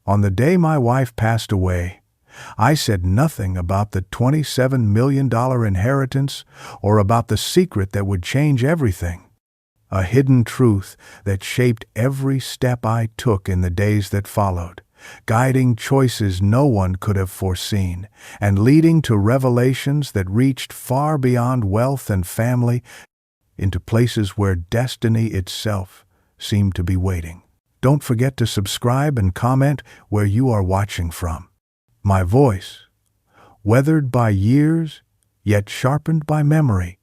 On the day my wife passed away, I said nothing about the $27 million inheritance or about the secret that would change everything. A hidden truth that shaped every step I took in the days that followed, guiding choices no one could have foreseen, and leading to revelations that reached far beyond wealth and family, into places where destiny itself seemed to be waiting. Don't forget to subscribe and comment where you are watching from. My voice, weathered by years, yet sharpened by memory,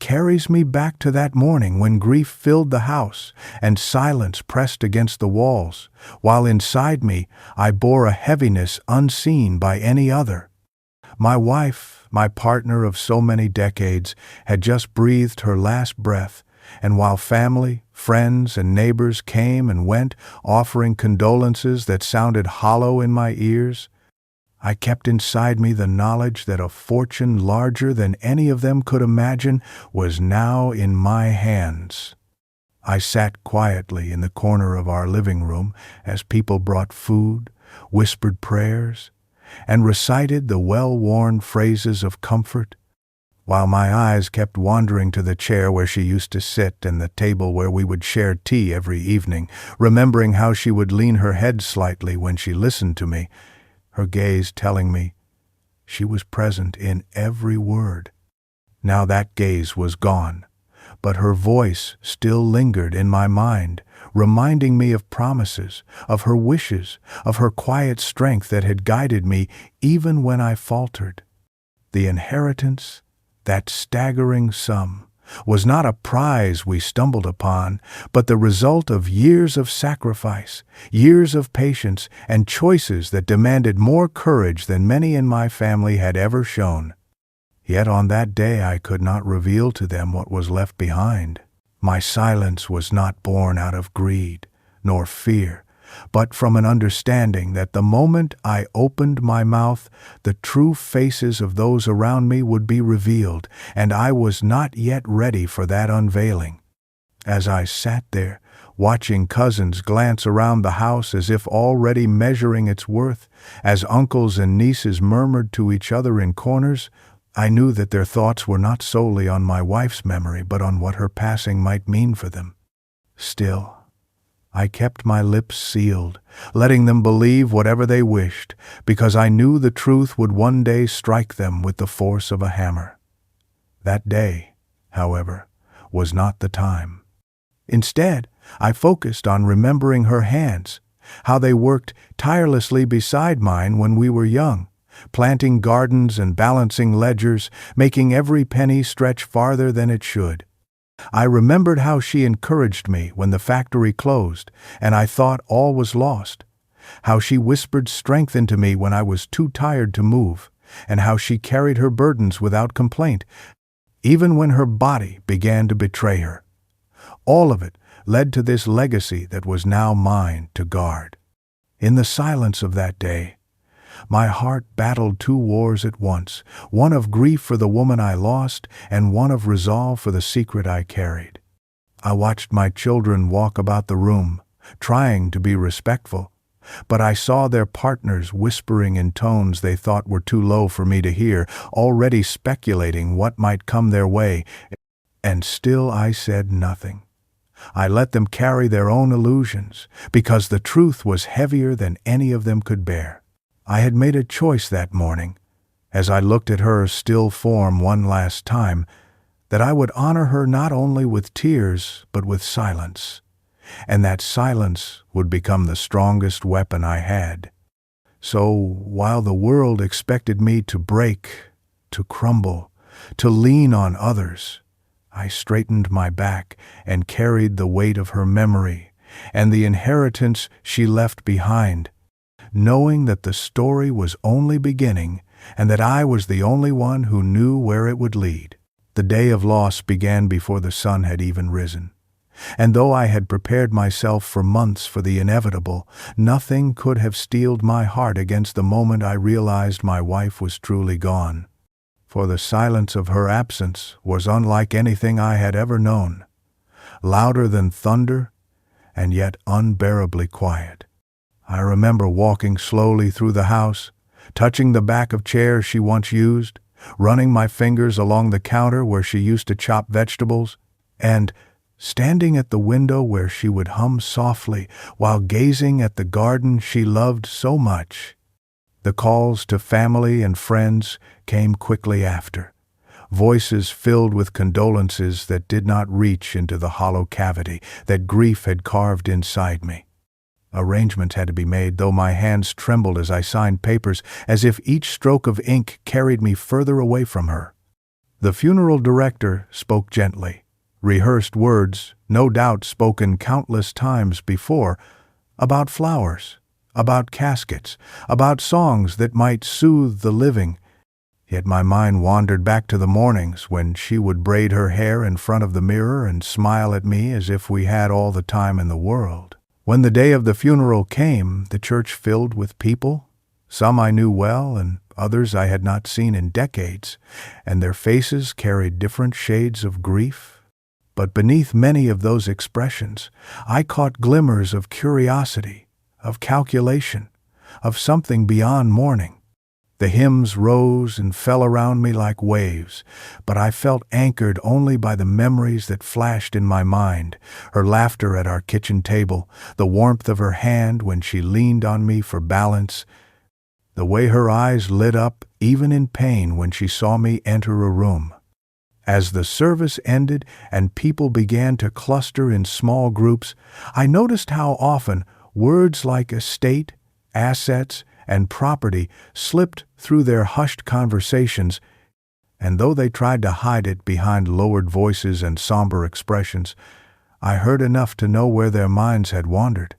carries me back to that morning when grief filled the house and silence pressed against the walls, while inside me I bore a heaviness unseen by any other. My wife, my partner of so many decades, had just breathed her last breath, and while family, friends, and neighbors came and went, offering condolences that sounded hollow in my ears, I kept inside me the knowledge that a fortune larger than any of them could imagine was now in my hands. I sat quietly in the corner of our living room as people brought food, whispered prayers, and recited the well-worn phrases of comfort, while my eyes kept wandering to the chair where she used to sit and the table where we would share tea every evening, remembering how she would lean her head slightly when she listened to me, her gaze telling me she was present in every word. Now that gaze was gone, but her voice still lingered in my mind, reminding me of promises, of her wishes, of her quiet strength that had guided me even when I faltered. The inheritance, that staggering sum, was not a prize we stumbled upon, but the result of years of sacrifice, years of patience, and choices that demanded more courage than many in my family had ever shown. Yet on that day I could not reveal to them what was left behind. My silence was not born out of greed, nor fear, but from an understanding that the moment I opened my mouth, the true faces of those around me would be revealed, and I was not yet ready for that unveiling. As I sat there, watching cousins glance around the house as if already measuring its worth, as uncles and nieces murmured to each other in corners, I knew that their thoughts were not solely on my wife's memory, but on what her passing might mean for them. Still, I kept my lips sealed, letting them believe whatever they wished, because I knew the truth would one day strike them with the force of a hammer. That day, however, was not the time. Instead, I focused on remembering her hands, how they worked tirelessly beside mine when we were young, planting gardens and balancing ledgers, making every penny stretch farther than it should. I remembered how she encouraged me when the factory closed and I thought all was lost, how she whispered strength into me when I was too tired to move, and how she carried her burdens without complaint, even when her body began to betray her. All of it led to this legacy that was now mine to guard. In the silence of that day, my heart battled two wars at once, one of grief for the woman I lost and one of resolve for the secret I carried. I watched my children walk about the room, trying to be respectful, but I saw their partners whispering in tones they thought were too low for me to hear, already speculating what might come their way, and still I said nothing. I let them carry their own illusions, because the truth was heavier than any of them could bear. I had made a choice that morning, as I looked at her still form one last time, that I would honor her not only with tears, but with silence, and that silence would become the strongest weapon I had. So, while the world expected me to break, to crumble, to lean on others, I straightened my back and carried the weight of her memory and the inheritance she left behind, knowing that the story was only beginning and that I was the only one who knew where it would lead. The day of loss began before the sun had even risen, and though I had prepared myself for months for the inevitable, nothing could have steeled my heart against the moment I realized my wife was truly gone. For the silence of her absence was unlike anything I had ever known, louder than thunder and yet unbearably quiet. I remember walking slowly through the house, touching the back of chairs she once used, running my fingers along the counter where she used to chop vegetables, and standing at the window where she would hum softly while gazing at the garden she loved so much. The calls to family and friends came quickly after, voices filled with condolences that did not reach into the hollow cavity that grief had carved inside me. Arrangements had to be made, though my hands trembled as I signed papers, as if each stroke of ink carried me further away from her. The funeral director spoke gently, rehearsed words, no doubt spoken countless times before, about flowers, about caskets, about songs that might soothe the living. Yet my mind wandered back to the mornings when she would braid her hair in front of the mirror and smile at me as if we had all the time in the world. When the day of the funeral came, the church filled with people. Some I knew well and others I had not seen in decades, and their faces carried different shades of grief. But beneath many of those expressions, I caught glimmers of curiosity, of calculation, of something beyond mourning. The hymns rose and fell around me like waves, but I felt anchored only by the memories that flashed in my mind: her laughter at our kitchen table, the warmth of her hand when she leaned on me for balance, the way her eyes lit up even in pain when she saw me enter a room. As the service ended and people began to cluster in small groups, I noticed how often words like estate, assets, and property slipped through their hushed conversations, and though they tried to hide it behind lowered voices and somber expressions, I heard enough to know where their minds had wandered.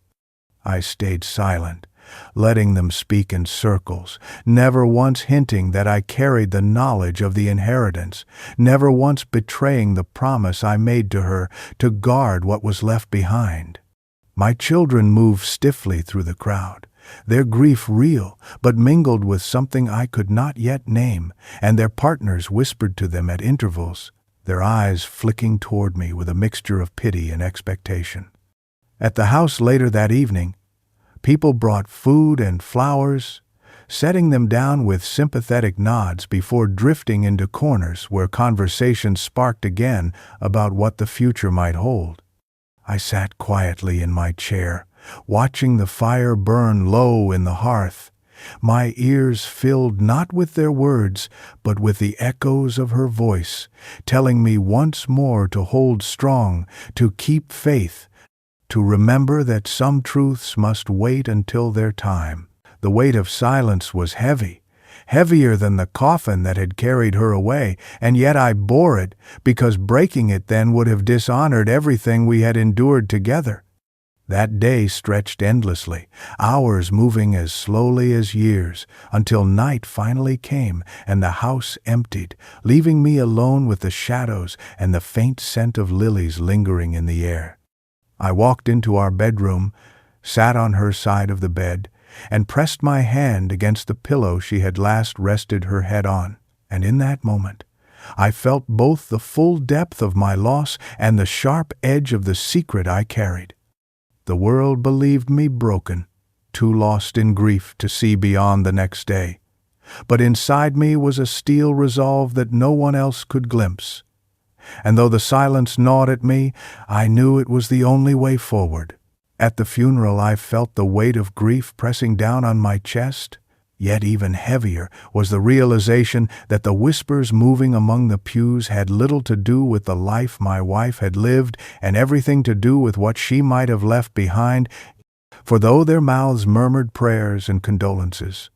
I stayed silent, letting them speak in circles, never once hinting that I carried the knowledge of the inheritance, never once betraying the promise I made to her to guard what was left behind. My children moved stiffly through the crowd, their grief real, but mingled with something I could not yet name, and their partners whispered to them at intervals, their eyes flicking toward me with a mixture of pity and expectation. At the house later that evening, people brought food and flowers, setting them down with sympathetic nods before drifting into corners where conversation sparked again about what the future might hold. I sat quietly in my chair, watching the fire burn low in the hearth, my ears filled not with their words, but with the echoes of her voice, telling me once more to hold strong, to keep faith, to remember that some truths must wait until their time. The weight of silence was heavy, heavier than the coffin that had carried her away, and yet I bore it, because breaking it then would have dishonored everything we had endured together. That day stretched endlessly, hours moving as slowly as years, until night finally came and the house emptied, leaving me alone with the shadows and the faint scent of lilies lingering in the air. I walked into our bedroom, sat on her side of the bed, and pressed my hand against the pillow she had last rested her head on, and in that moment I felt both the full depth of my loss and the sharp edge of the secret I carried. The world believed me broken, too lost in grief to see beyond the next day, but inside me was a steel resolve that no one else could glimpse. And though the silence gnawed at me, I knew it was the only way forward. At the funeral I felt the weight of grief pressing down on my chest, yet even heavier was the realization that the whispers moving among the pews had little to do with the life my wife had lived and everything to do with what she might have left behind, for though their mouths murmured prayers and condolences,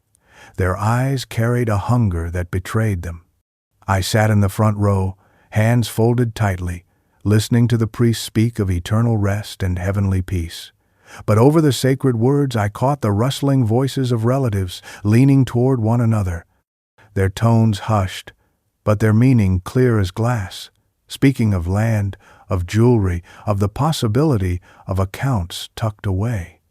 their eyes carried a hunger that betrayed them. I sat in the front row, hands folded tightly, listening to the priest speak of eternal rest and heavenly peace. But over the sacred words I caught the rustling voices of relatives leaning toward one another, their tones hushed, but their meaning clear as glass, speaking of land, of jewelry, of the possibility of accounts tucked away.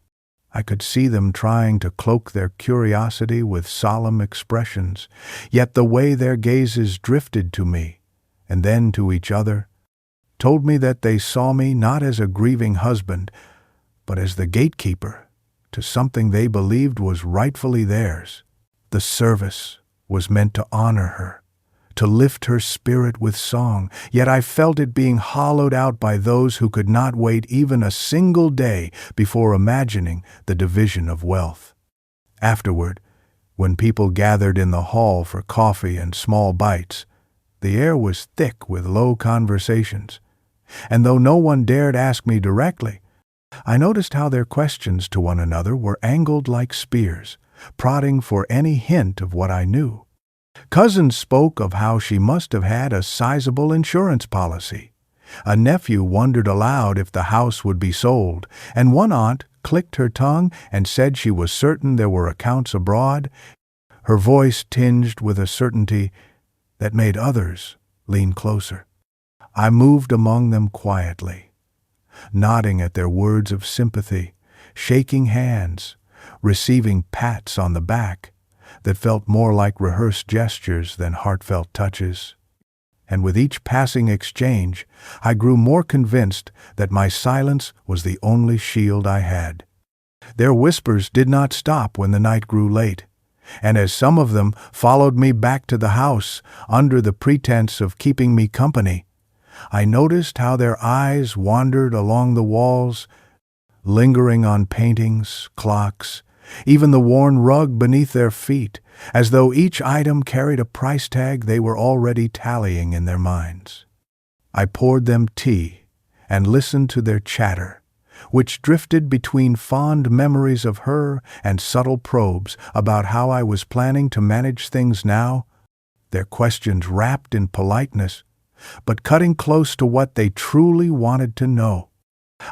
I could see them trying to cloak their curiosity with solemn expressions, yet the way their gazes drifted to me, and then to each other, told me that they saw me not as a grieving husband, but as the gatekeeper, to something they believed was rightfully theirs. The service was meant to honor her, to lift her spirit with song, yet I felt it being hollowed out by those who could not wait even a single day before imagining the division of wealth. Afterward, when people gathered in the hall for coffee and small bites, the air was thick with low conversations, and though no one dared ask me directly, I noticed how their questions to one another were angled like spears, prodding for any hint of what I knew. Cousins spoke of how she must have had a sizable insurance policy. A nephew wondered aloud if the house would be sold, and one aunt clicked her tongue and said she was certain there were accounts abroad, her voice tinged with a certainty that made others lean closer. I moved among them quietly, nodding at their words of sympathy, shaking hands, receiving pats on the back that felt more like rehearsed gestures than heartfelt touches. And with each passing exchange, I grew more convinced that my silence was the only shield I had. Their whispers did not stop when the night grew late, and as some of them followed me back to the house under the pretense of keeping me company, I noticed how their eyes wandered along the walls, lingering on paintings, clocks, even the worn rug beneath their feet, as though each item carried a price tag they were already tallying in their minds. I poured them tea and listened to their chatter, which drifted between fond memories of her and subtle probes about how I was planning to manage things now, their questions wrapped in politeness, but cutting close to what they truly wanted to know.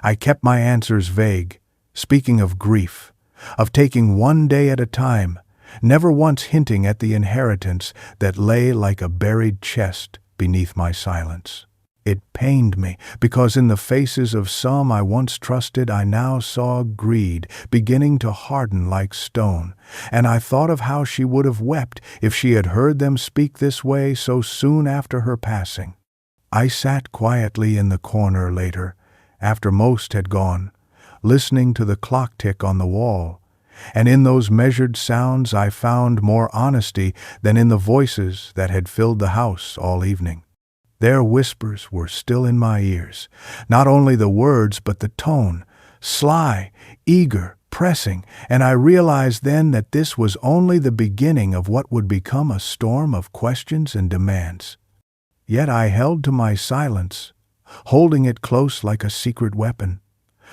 I kept my answers vague, speaking of grief, of taking one day at a time, never once hinting at the inheritance that lay like a buried chest beneath my silence. It pained me, because in the faces of some I once trusted I now saw greed beginning to harden like stone, and I thought of how she would have wept if she had heard them speak this way so soon after her passing. I sat quietly in the corner later, after most had gone, listening to the clock tick on the wall, and in those measured sounds I found more honesty than in the voices that had filled the house all evening. Their whispers were still in my ears, not only the words but the tone, sly, eager, pressing, and I realized then that this was only the beginning of what would become a storm of questions and demands. Yet I held to my silence, holding it close like a secret weapon,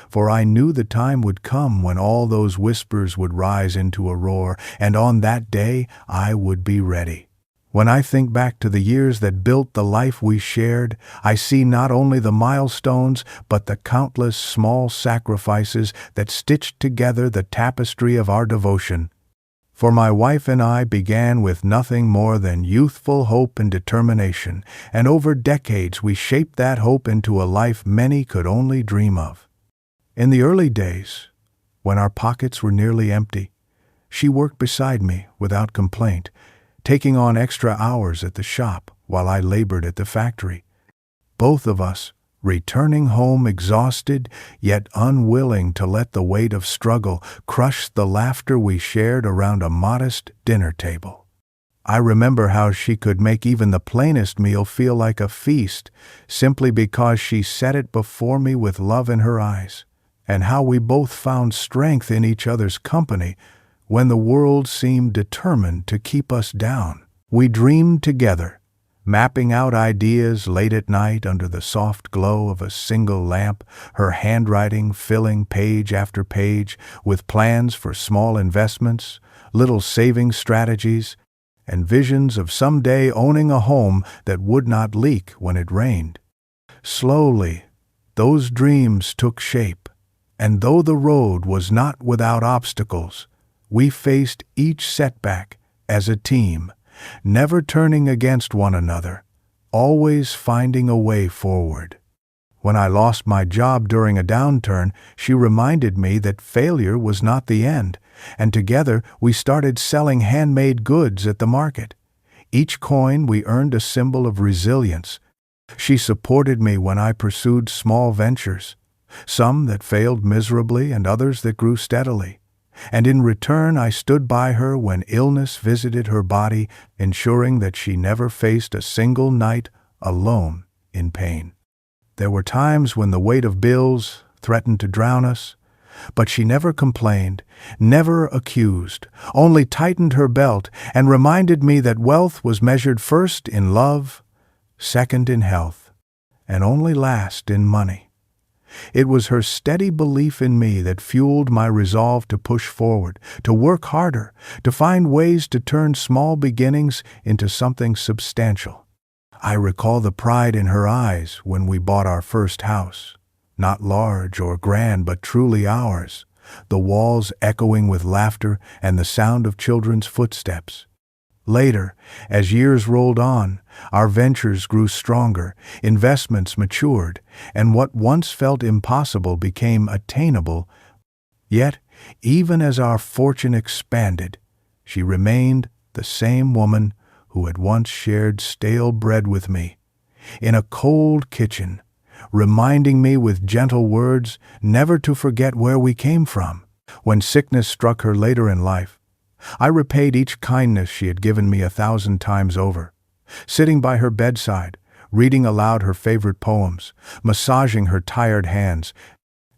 for I knew the time would come when all those whispers would rise into a roar, and on that day I would be ready. When I think back to the years that built the life we shared, I see not only the milestones, but the countless small sacrifices that stitched together the tapestry of our devotion. For my wife and I began with nothing more than youthful hope and determination, and over decades we shaped that hope into a life many could only dream of. In the early days, when our pockets were nearly empty, she worked beside me without complaint, taking on extra hours at the shop while I labored at the factory. Both of us returning home exhausted, yet unwilling to let the weight of struggle crush the laughter we shared around a modest dinner table. I remember how she could make even the plainest meal feel like a feast, simply because she set it before me with love in her eyes, and how we both found strength in each other's company when the world seemed determined to keep us down. We dreamed together, mapping out ideas late at night under the soft glow of a single lamp, her handwriting filling page after page with plans for small investments, little saving strategies, and visions of someday owning a home that would not leak when it rained. Slowly, those dreams took shape, and though the road was not without obstacles, we faced each setback as a team, never turning against one another, always finding a way forward. When I lost my job during a downturn, she reminded me that failure was not the end, and together we started selling handmade goods at the market. Each coin we earned a symbol of resilience. She supported me when I pursued small ventures, some that failed miserably and others that grew steadily. and in return I stood by her when illness visited her body, ensuring that she never faced a single night alone in pain. There were times when the weight of bills threatened to drown us, but she never complained, never accused, only tightened her belt and reminded me that wealth was measured first in love, second in health, and only last in money. It was her steady belief in me that fueled my resolve to push forward, to work harder, to find ways to turn small beginnings into something substantial. I recall the pride in her eyes when we bought our first house. Not large or grand, but truly ours, the walls echoing with laughter and the sound of children's footsteps. Later, as years rolled on, our ventures grew stronger, investments matured, and what once felt impossible became attainable. Yet, even as our fortune expanded, she remained the same woman who had once shared stale bread with me in a cold kitchen, reminding me with gentle words never to forget where we came from. When sickness struck her later in life, I repaid each kindness she had given me 1,000 times over, sitting by her bedside, reading aloud her favorite poems, massaging her tired hands,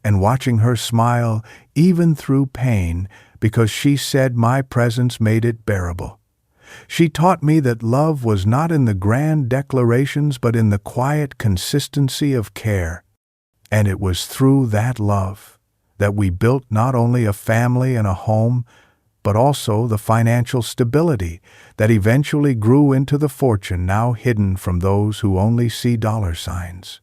and watching her smile even through pain because she said my presence made it bearable. She taught me that love was not in the grand declarations but in the quiet consistency of care. And it was through that love that we built not only a family and a home, but also the financial stability that eventually grew into the fortune now hidden from those who only see dollar signs.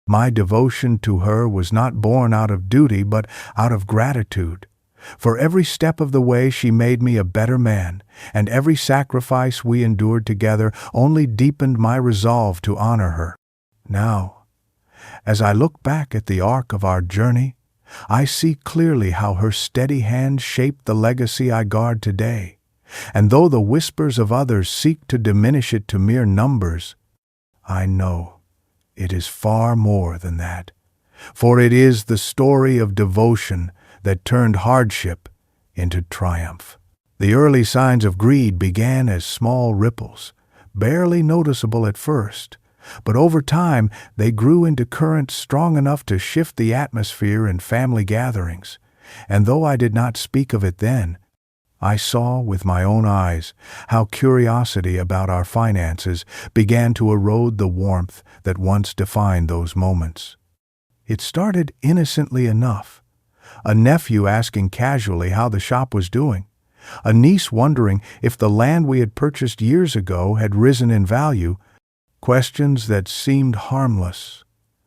My devotion to her was not born out of duty but out of gratitude. For every step of the way she made me a better man, and every sacrifice we endured together only deepened my resolve to honor her. Now, as I look back at the arc of our journey, I see clearly how her steady hand shaped the legacy I guard today. And though the whispers of others seek to diminish it to mere numbers, I know it is far more than that. For it is the story of devotion that turned hardship into triumph. The early signs of greed began as small ripples, barely noticeable at first, but over time they grew into currents strong enough to shift the atmosphere in family gatherings. And though I did not speak of it then, I saw with my own eyes how curiosity about our finances began to erode the warmth that once defined those moments. It started innocently enough. A nephew asking casually how the shop was doing, a niece wondering if the land we had purchased years ago had risen in value, questions that seemed harmless,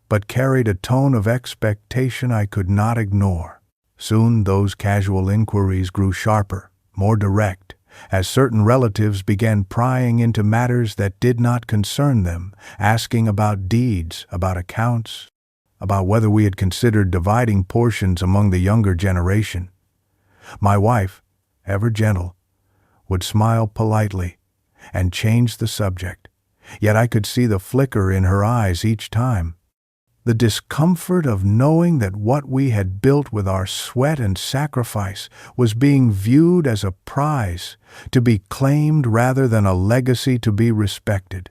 but carried a tone of expectation I could not ignore. Soon those casual inquiries grew sharper, more direct, as certain relatives began prying into matters that did not concern them, asking about deeds, about accounts, about whether we had considered dividing portions among the younger generation. My wife, ever gentle, would smile politely and change the subject, yet I could see the flicker in her eyes each time. The discomfort of knowing that what we had built with our sweat and sacrifice was being viewed as a prize to be claimed rather than a legacy to be respected.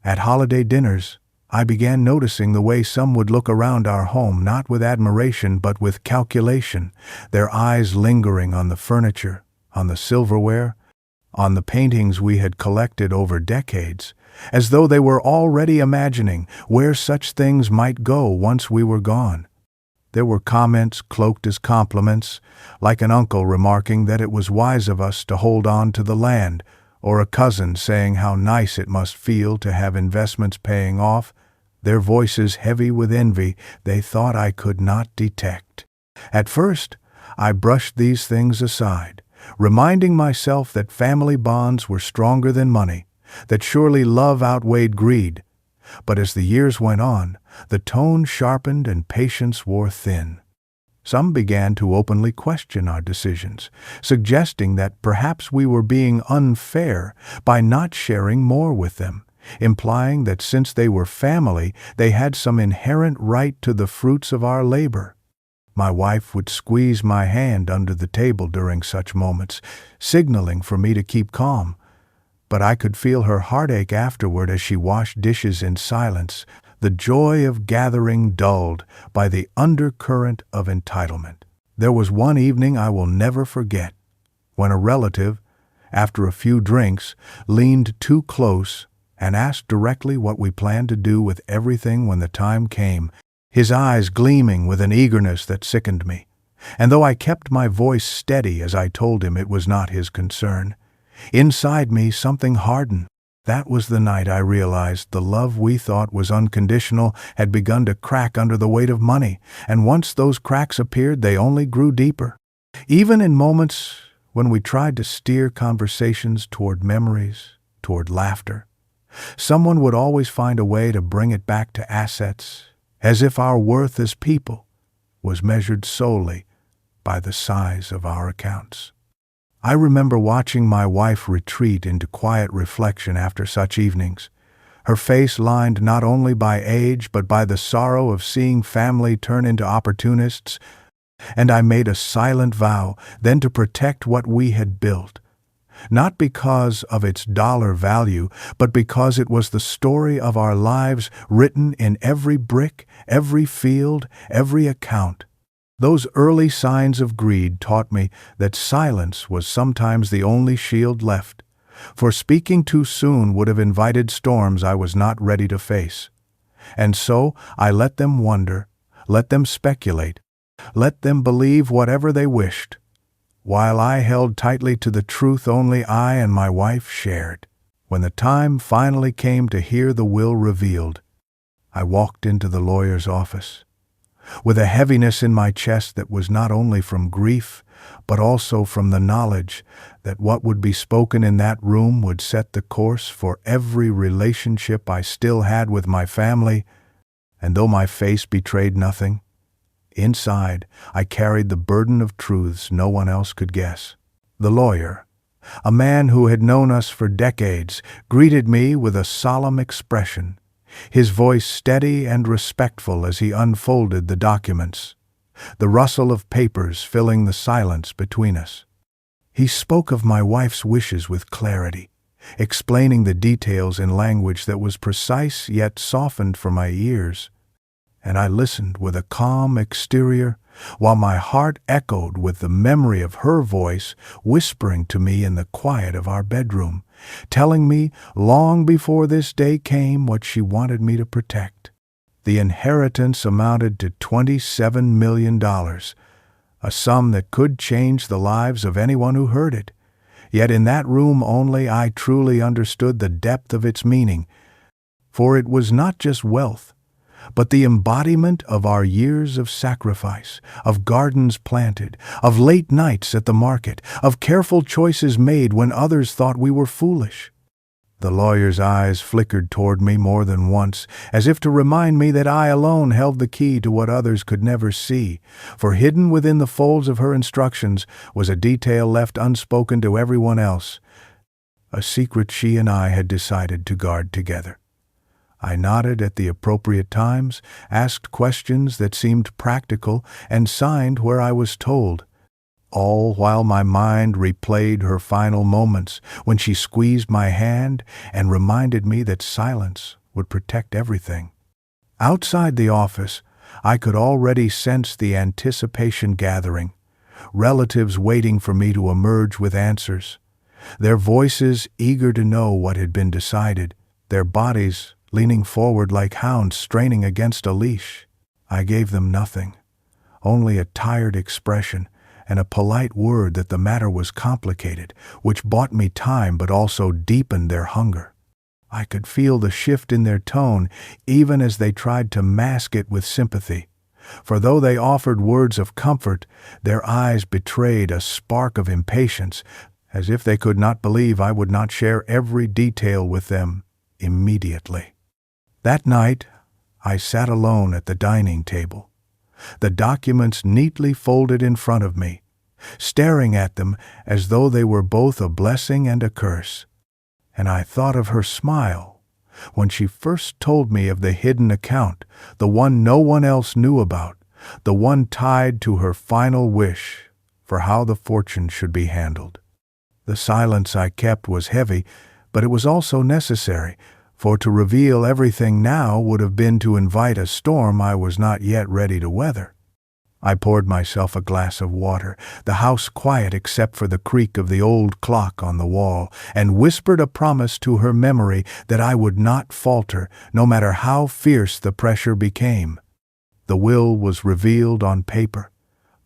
At holiday dinners, I began noticing the way some would look around our home not with admiration but with calculation, their eyes lingering on the furniture, on the silverware, on the paintings we had collected over decades, as though they were already imagining where such things might go once we were gone. There were comments cloaked as compliments, like an uncle remarking that it was wise of us to hold on to the land, or a cousin saying how nice it must feel to have investments paying off, their voices heavy with envy they thought I could not detect. At first, I brushed these things aside, reminding myself that family bonds were stronger than money, that surely love outweighed greed. But as the years went on, the tone sharpened and patience wore thin. Some began to openly question our decisions, suggesting that perhaps we were being unfair by not sharing more with them, implying that since they were family, they had some inherent right to the fruits of our labor. My wife would squeeze my hand under the table during such moments, signaling for me to keep calm. But I could feel her heartache afterward as she washed dishes in silence, the joy of gathering dulled by the undercurrent of entitlement. There was one evening I will never forget, when a relative, after a few drinks, leaned too close and asked directly what we planned to do with everything when the time came, his eyes gleaming with an eagerness that sickened me. And though I kept my voice steady as I told him it was not his concern, inside me something hardened. That was the night I realized the love we thought was unconditional had begun to crack under the weight of money, and once those cracks appeared, they only grew deeper. Even in moments when we tried to steer conversations toward memories, toward laughter, someone would always find a way to bring it back to assets, as if our worth as people was measured solely by the size of our accounts. I remember watching my wife retreat into quiet reflection after such evenings, her face lined not only by age but by the sorrow of seeing family turn into opportunists, and I made a silent vow then to protect what we had built, not because of its dollar value, but because it was the story of our lives written in every brick, every field, every account. Those early signs of greed taught me that silence was sometimes the only shield left, for speaking too soon would have invited storms I was not ready to face. And so I let them wonder, let them speculate, let them believe whatever they wished, while I held tightly to the truth only I and my wife shared. When the time finally came to hear the will revealed, I walked into the lawyer's office, with a heaviness in my chest that was not only from grief, but also from the knowledge that what would be spoken in that room would set the course for every relationship I still had with my family. And though my face betrayed nothing, inside I carried the burden of truths no one else could guess. The lawyer, a man who had known us for decades, greeted me with a solemn expression, his voice steady and respectful as he unfolded the documents, the rustle of papers filling the silence between us. He spoke of my wife's wishes with clarity, explaining the details in language that was precise yet softened for my ears, and I listened with a calm exterior, while my heart echoed with the memory of her voice whispering to me in the quiet of our bedroom, telling me long before this day came what she wanted me to protect. The inheritance amounted to $27 million, a sum that could change the lives of anyone who heard it. Yet in that room only I truly understood the depth of its meaning, for it was not just wealth, but the embodiment of our years of sacrifice, of gardens planted, of late nights at the market, of careful choices made when others thought we were foolish. The lawyer's eyes flickered toward me more than once, as if to remind me that I alone held the key to what others could never see, for hidden within the folds of her instructions was a detail left unspoken to everyone else, a secret she and I had decided to guard together. I nodded at the appropriate times, asked questions that seemed practical, and signed where I was told, all while my mind replayed her final moments when she squeezed my hand and reminded me that silence would protect everything. Outside the office, I could already sense the anticipation gathering, relatives waiting for me to emerge with answers, their voices eager to know what had been decided, their bodies leaning forward like hounds straining against a leash. I gave them nothing, only a tired expression and a polite word that the matter was complicated, which bought me time but also deepened their hunger. I could feel the shift in their tone even as they tried to mask it with sympathy, for though they offered words of comfort, their eyes betrayed a spark of impatience, as if they could not believe I would not share every detail with them immediately. That night, I sat alone at the dining table, the documents neatly folded in front of me, staring at them as though they were both a blessing and a curse. And I thought of her smile when she first told me of the hidden account, the one no one else knew about, the one tied to her final wish for how the fortune should be handled. The silence I kept was heavy, but it was also necessary, for to reveal everything now would have been to invite a storm I was not yet ready to weather. I poured myself a glass of water, the house quiet except for the creak of the old clock on the wall, and whispered a promise to her memory that I would not falter, no matter how fierce the pressure became. The will was revealed on paper,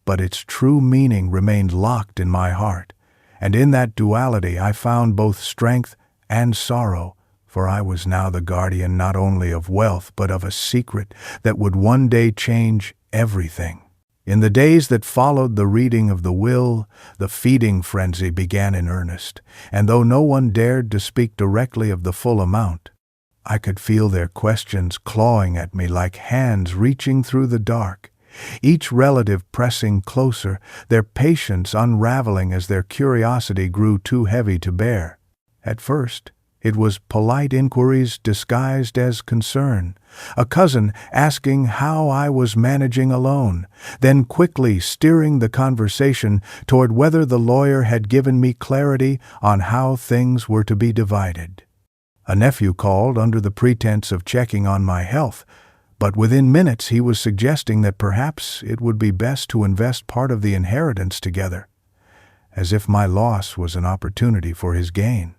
but its true meaning remained locked in my heart, and in that duality I found both strength and sorrow, for I was now the guardian not only of wealth but of a secret that would one day change everything. In the days that followed the reading of the will, the feeding frenzy began in earnest, and though no one dared to speak directly of the full amount, I could feel their questions clawing at me like hands reaching through the dark, each relative pressing closer, their patience unraveling as their curiosity grew too heavy to bear. At first, it was polite inquiries disguised as concern, a cousin asking how I was managing alone, then quickly steering the conversation toward whether the lawyer had given me clarity on how things were to be divided. A nephew called under the pretense of checking on my health, but within minutes he was suggesting that perhaps it would be best to invest part of the inheritance together, as if my loss was an opportunity for his gain.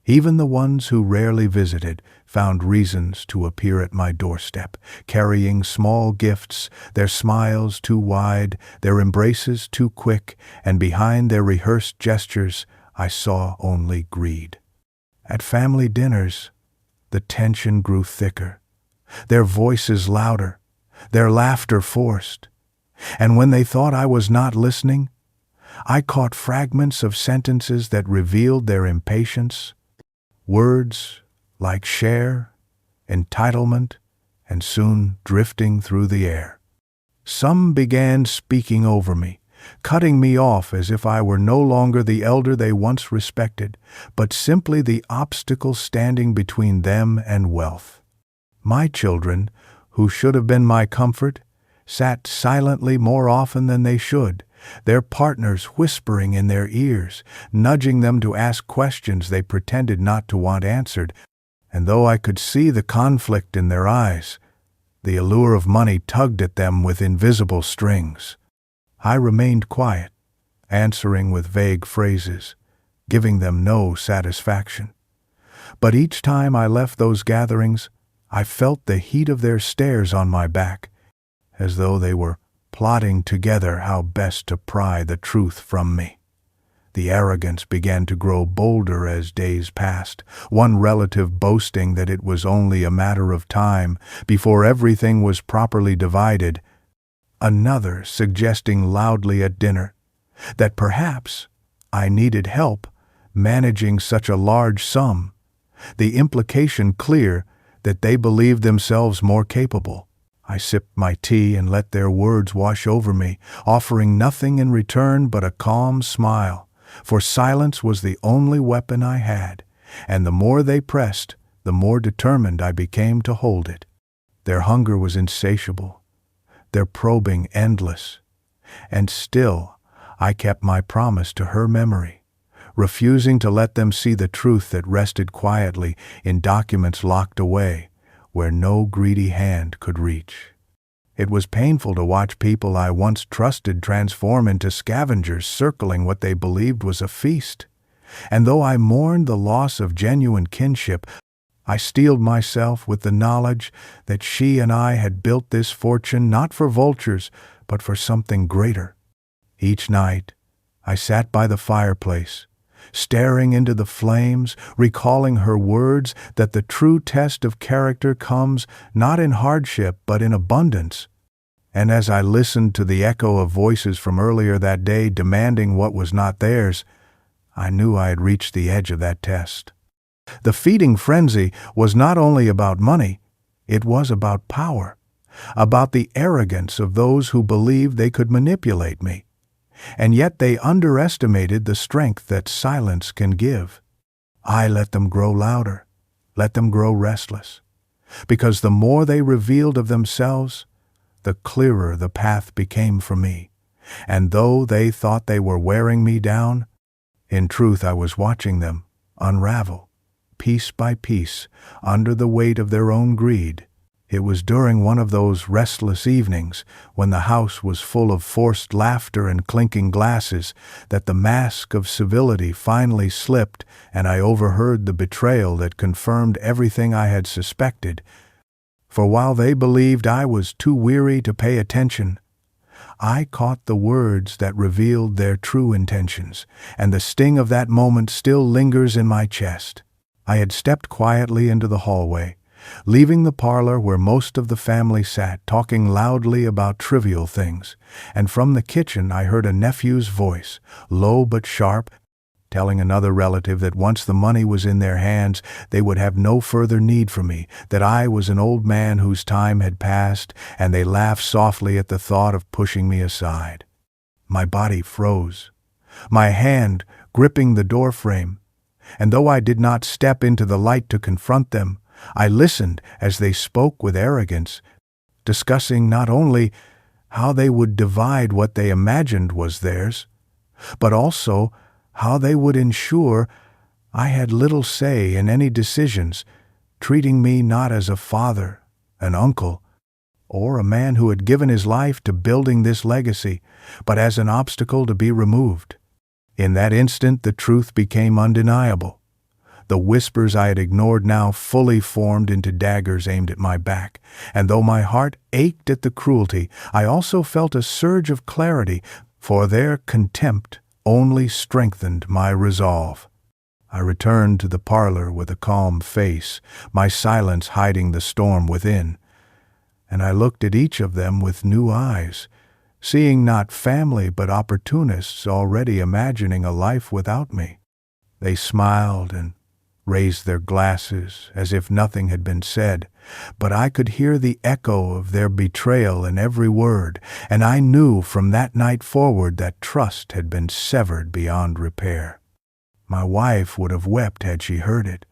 Even the ones who rarely visited found reasons to appear at my doorstep, carrying small gifts, their smiles too wide, their embraces too quick, and behind their rehearsed gestures I saw only greed. At family dinners, the tension grew thicker, their voices louder, their laughter forced, and when they thought I was not listening, I caught fragments of sentences that revealed their impatience. Words like share, entitlement, and soon drifting through the air. Some began speaking over me, cutting me off as if I were no longer the elder they once respected, but simply the obstacle standing between them and wealth. My children, who should have been my comfort, sat silently more often than they should, their partners whispering in their ears, nudging them to ask questions they pretended not to want answered, and though I could see the conflict in their eyes, the allure of money tugged at them with invisible strings. I remained quiet, answering with vague phrases, giving them no satisfaction. But each time I left those gatherings, I felt the heat of their stares on my back, as though they were plotting together how best to pry the truth from me. The arrogance began to grow bolder as days passed, one relative boasting that it was only a matter of time before everything was properly divided, another suggesting loudly at dinner that perhaps I needed help managing such a large sum, the implication clear that they believed themselves more capable. I sipped my tea and let their words wash over me, offering nothing in return but a calm smile, for silence was the only weapon I had, and the more they pressed, the more determined I became to hold it. Their hunger was insatiable, their probing endless, and still I kept my promise to her memory, refusing to let them see the truth that rested quietly in documents locked away, where no greedy hand could reach. It was painful to watch people I once trusted transform into scavengers circling what they believed was a feast. And though I mourned the loss of genuine kinship, I steeled myself with the knowledge that she and I had built this fortune not for vultures, but for something greater. Each night, I sat by the fireplace, staring into the flames, recalling her words that the true test of character comes not in hardship but in abundance. And as I listened to the echo of voices from earlier that day demanding what was not theirs, I knew I had reached the edge of that test. The feeding frenzy was not only about money, it was about power, about the arrogance of those who believed they could manipulate me. And yet they underestimated the strength that silence can give. I let them grow louder, let them grow restless, because the more they revealed of themselves, the clearer the path became for me. And though they thought they were wearing me down, in truth I was watching them unravel, piece by piece, under the weight of their own greed. It was during one of those restless evenings, when the house was full of forced laughter and clinking glasses, that the mask of civility finally slipped, and I overheard the betrayal that confirmed everything I had suspected. For while they believed I was too weary to pay attention, I caught the words that revealed their true intentions, and the sting of that moment still lingers in my chest. I had stepped quietly into the hallway, leaving the parlor where most of the family sat, talking loudly about trivial things, and from the kitchen I heard a nephew's voice, low but sharp, telling another relative that once the money was in their hands, they would have no further need for me, that I was an old man whose time had passed, and they laughed softly at the thought of pushing me aside. My body froze, my hand gripping the doorframe, and though I did not step into the light to confront them, I listened as they spoke with arrogance, discussing not only how they would divide what they imagined was theirs, but also how they would ensure I had little say in any decisions, treating me not as a father, an uncle, or a man who had given his life to building this legacy, but as an obstacle to be removed. In that instant the truth became undeniable. The whispers I had ignored now fully formed into daggers aimed at my back, and though my heart ached at the cruelty, I also felt a surge of clarity, for their contempt only strengthened my resolve. I returned to the parlor with a calm face, my silence hiding the storm within, and I looked at each of them with new eyes, seeing not family but opportunists already imagining a life without me. They smiled and raised their glasses as if nothing had been said, but I could hear the echo of their betrayal in every word, and I knew from that night forward that trust had been severed beyond repair. My wife would have wept had she heard it,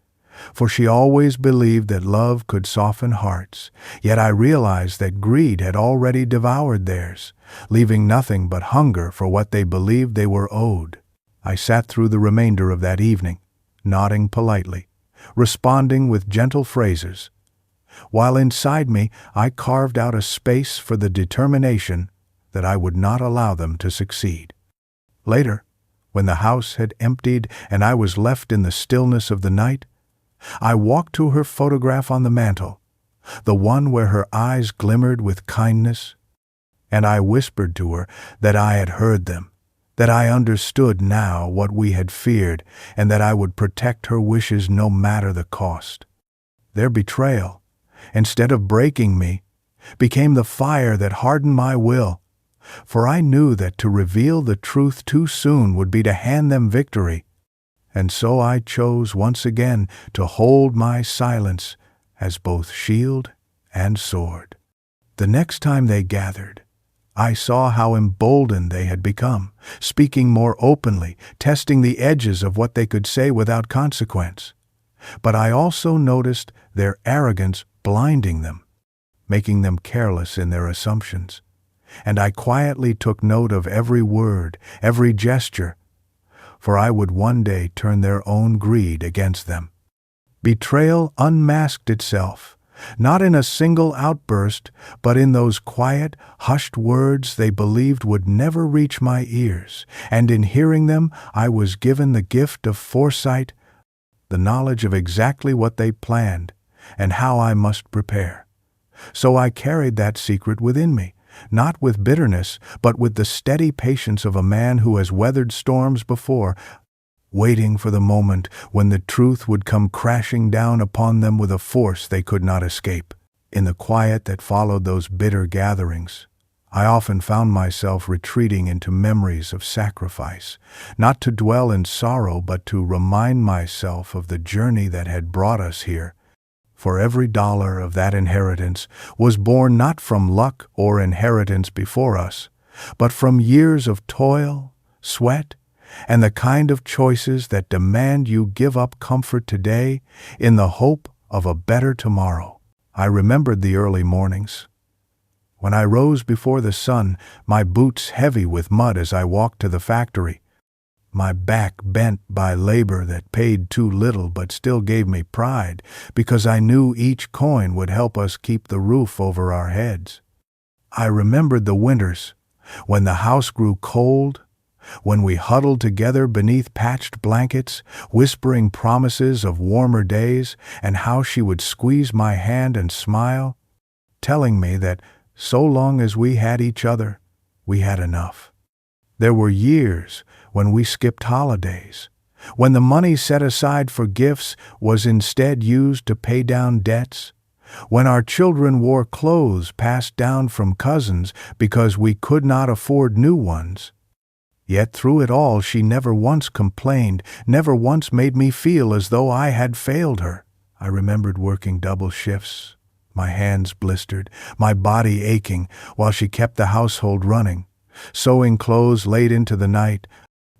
for she always believed that love could soften hearts, yet I realized that greed had already devoured theirs, leaving nothing but hunger for what they believed they were owed. I sat through the remainder of that evening, nodding politely, responding with gentle phrases, while inside me I carved out a space for the determination that I would not allow them to succeed. Later, when the house had emptied and I was left in the stillness of the night, I walked to her photograph on the mantel, the one where her eyes glimmered with kindness, and I whispered to her that I had heard them, that I understood now what we had feared, and that I would protect her wishes no matter the cost. Their betrayal, instead of breaking me, became the fire that hardened my will, for I knew that to reveal the truth too soon would be to hand them victory, and so I chose once again to hold my silence as both shield and sword. The next time they gathered, I saw how emboldened they had become, speaking more openly, testing the edges of what they could say without consequence. But I also noticed their arrogance blinding them, making them careless in their assumptions, and I quietly took note of every word, every gesture, for I would one day turn their own greed against them. Betrayal unmasked itself, not in a single outburst, but in those quiet, hushed words they believed would never reach my ears, and in hearing them I was given the gift of foresight, the knowledge of exactly what they planned and how I must prepare. So I carried that secret within me, not with bitterness, but with the steady patience of a man who has weathered storms before, waiting for the moment when the truth would come crashing down upon them with a force they could not escape. In the quiet that followed those bitter gatherings, I often found myself retreating into memories of sacrifice, not to dwell in sorrow, but to remind myself of the journey that had brought us here. For every dollar of that inheritance was born not from luck or inheritance before us, but from years of toil, sweat, and the kind of choices that demand you give up comfort today in the hope of a better tomorrow. I remembered the early mornings, When I rose before the sun, my boots heavy with mud as I walked to the factory, my back bent by labor that paid too little but still gave me pride, because I knew each coin would help us keep the roof over our heads. I remembered the winters, when the house grew cold, when we huddled together beneath patched blankets, whispering promises of warmer days, and how she would squeeze my hand and smile, telling me that so long as we had each other, we had enough. There were years when we skipped holidays, when the money set aside for gifts was instead used to pay down debts, when our children wore clothes passed down from cousins because we could not afford new ones. Yet through it all she never once complained, never once made me feel as though I had failed her. I remembered working double shifts, my hands blistered, my body aching, while she kept the household running, sewing clothes late into the night,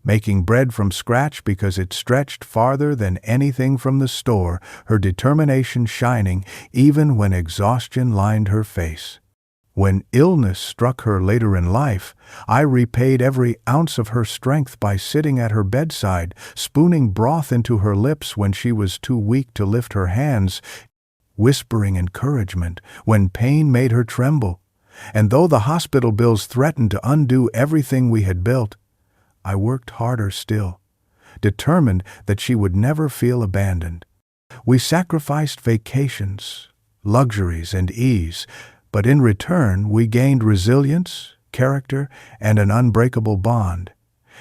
making bread from scratch because it stretched farther than anything from the store, her determination shining even when exhaustion lined her face. When illness struck her later in life, I repaid every ounce of her strength by sitting at her bedside, spooning broth into her lips when she was too weak to lift her hands, whispering encouragement when pain made her tremble. And though the hospital bills threatened to undo everything we had built, I worked harder still, determined that she would never feel abandoned. We sacrificed vacations, luxuries, and ease, but in return we gained resilience, character, and an unbreakable bond.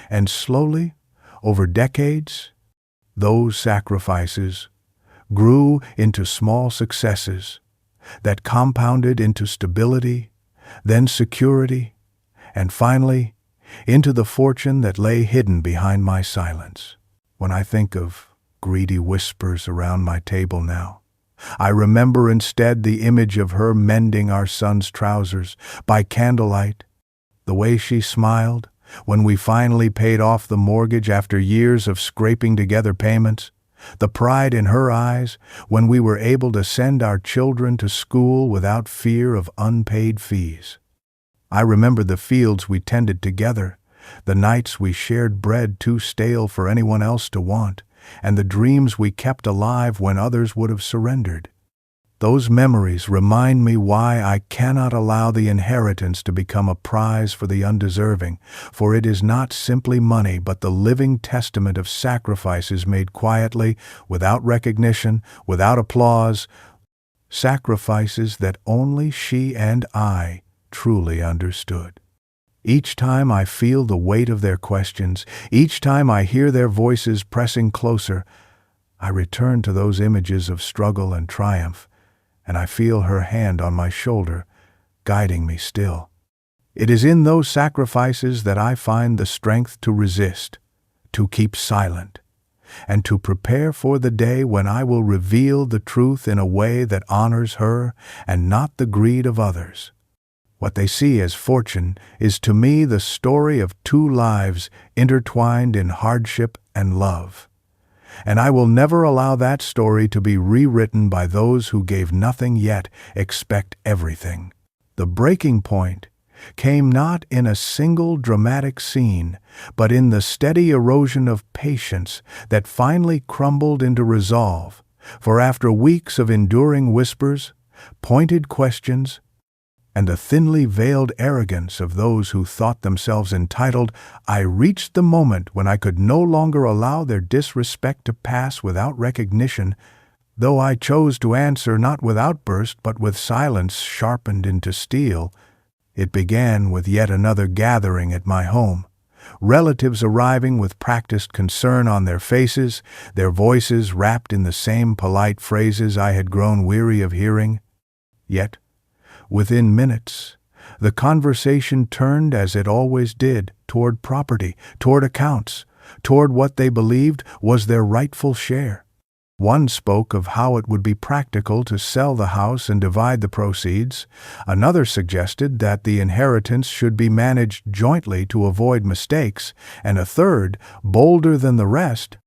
And slowly, over decades, those sacrifices grew into small successes that compounded into stability, then security, and finally, into the fortune that lay hidden behind my silence. When I think of greedy whispers around my table now, I remember instead the image of her mending our son's trousers by candlelight, the way she smiled when we finally paid off the mortgage after years of scraping together payments, the pride in her eyes when we were able to send our children to school without fear of unpaid fees. I remember the fields we tended together, the nights we shared bread too stale for anyone else to want, and the dreams we kept alive when others would have surrendered. Those memories remind me why I cannot allow the inheritance to become a prize for the undeserving, for it is not simply money but the living testament of sacrifices made quietly, without recognition, without applause, sacrifices that only she and I truly understood. Each time I feel the weight of their questions, each time I hear their voices pressing closer, I return to those images of struggle and triumph, and I feel her hand on my shoulder, guiding me still. It is in those sacrifices that I find the strength to resist, to keep silent, and to prepare for the day when I will reveal the truth in a way that honors her and not the greed of others. What they see as fortune is to me the story of two lives intertwined in hardship and love. And I will never allow that story to be rewritten by those who gave nothing yet expect everything. The breaking point came not in a single dramatic scene, but in the steady erosion of patience that finally crumbled into resolve. For after weeks of enduring whispers, pointed questions, and the thinly veiled arrogance of those who thought themselves entitled, I reached the moment when I could no longer allow their disrespect to pass without recognition, though I chose to answer not with outburst but with silence sharpened into steel. It began with yet another gathering at my home, relatives arriving with practiced concern on their faces, their voices wrapped in the same polite phrases I had grown weary of hearing. Yet, within minutes, the conversation turned as it always did, toward property, toward accounts, toward what they believed was their rightful share. One spoke of how it would be practical to sell the house and divide the proceeds. Another suggested that the inheritance should be managed jointly to avoid mistakes, and a third, bolder than the rest,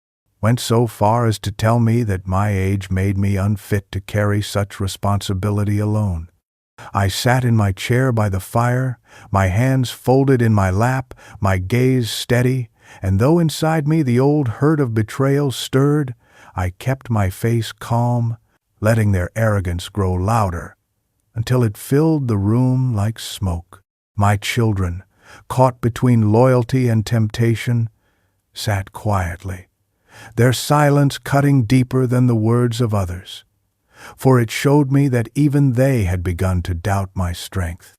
went so far as to tell me that my age made me unfit to carry such responsibility alone. I sat in my chair by the fire, my hands folded in my lap, my gaze steady, and though inside me the old hurt of betrayal stirred, I kept my face calm, letting their arrogance grow louder, until it filled the room like smoke. My children, caught between loyalty and temptation, sat quietly, their silence cutting deeper than the words of others, for it showed me that even they had begun to doubt my strength.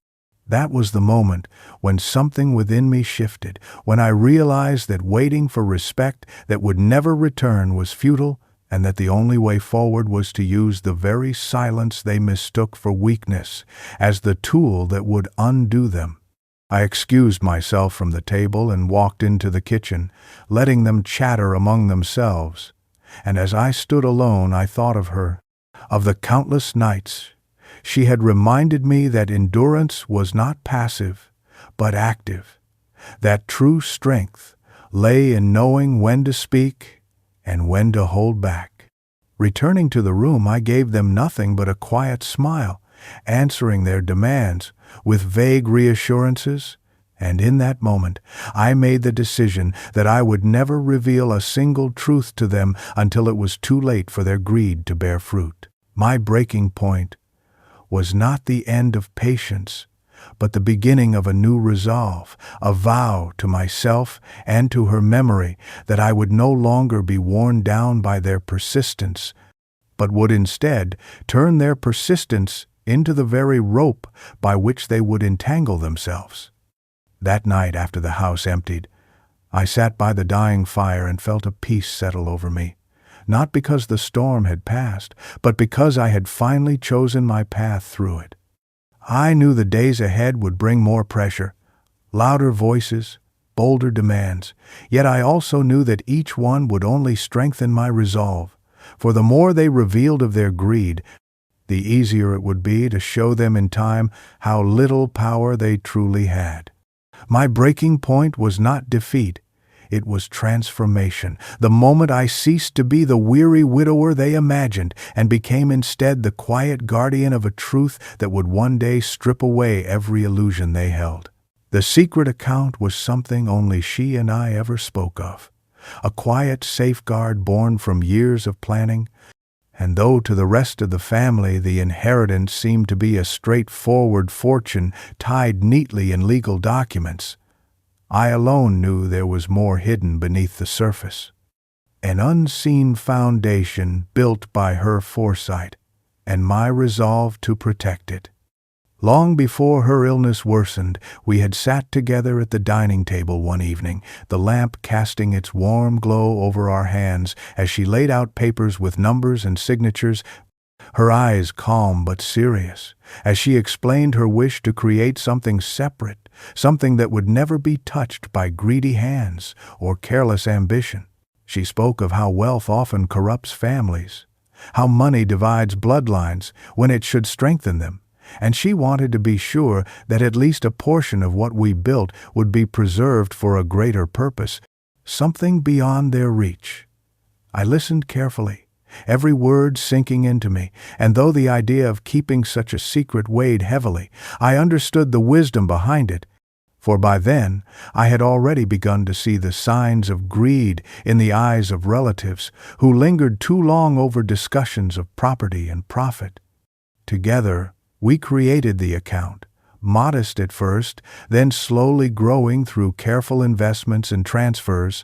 That was the moment when something within me shifted, when I realized that waiting for respect that would never return was futile, and that the only way forward was to use the very silence they mistook for weakness as the tool that would undo them. I excused myself from the table and walked into the kitchen, letting them chatter among themselves. And as I stood alone, I thought of her, of the countless nights she had reminded me that endurance was not passive, but active, that true strength lay in knowing when to speak and when to hold back. Returning to the room, I gave them nothing but a quiet smile, answering their demands with vague reassurances, and in that moment I made the decision that I would never reveal a single truth to them until it was too late for their greed to bear fruit. My breaking point was not the end of patience, but the beginning of a new resolve, a vow to myself and to her memory that I would no longer be worn down by their persistence, but would instead turn their persistence into the very rope by which they would entangle themselves. That night, after the house emptied, I sat by the dying fire and felt a peace settle over me, not because the storm had passed, but because I had finally chosen my path through it. I knew the days ahead would bring more pressure, louder voices, bolder demands, yet I also knew that each one would only strengthen my resolve, for the more they revealed of their greed, the easier it would be to show them in time how little power they truly had. My breaking point was not defeat, it was transformation. The moment I ceased to be the weary widower they imagined and became instead the quiet guardian of a truth that would one day strip away every illusion they held. The secret account was something only she and I ever spoke of, a quiet safeguard born from years of planning, and though to the rest of the family the inheritance seemed to be a straightforward fortune tied neatly in legal documents, I alone knew there was more hidden beneath the surface. An unseen foundation built by her foresight, and my resolve to protect it. Long before her illness worsened, we had sat together at the dining table one evening, the lamp casting its warm glow over our hands as she laid out papers with numbers and signatures, her eyes calm but serious, as she explained her wish to create something separate, something that would never be touched by greedy hands or careless ambition. She spoke of how wealth often corrupts families, how money divides bloodlines when it should strengthen them, and she wanted to be sure that at least a portion of what we built would be preserved for a greater purpose, something beyond their reach. I listened carefully, every word sinking into me, and though the idea of keeping such a secret weighed heavily, I understood the wisdom behind it, for by then I had already begun to see the signs of greed in the eyes of relatives who lingered too long over discussions of property and profit. Together, we created the account, modest at first, then slowly growing through careful investments and transfers,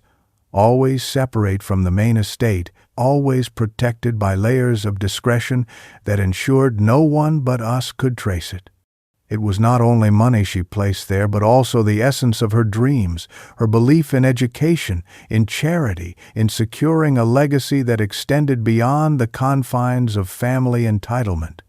always separate from the main estate, always protected by layers of discretion that ensured no one but us could trace it. It was not only money she placed there, but also the essence of her dreams, her belief in education, in charity, in securing a legacy that extended beyond the confines of family entitlement.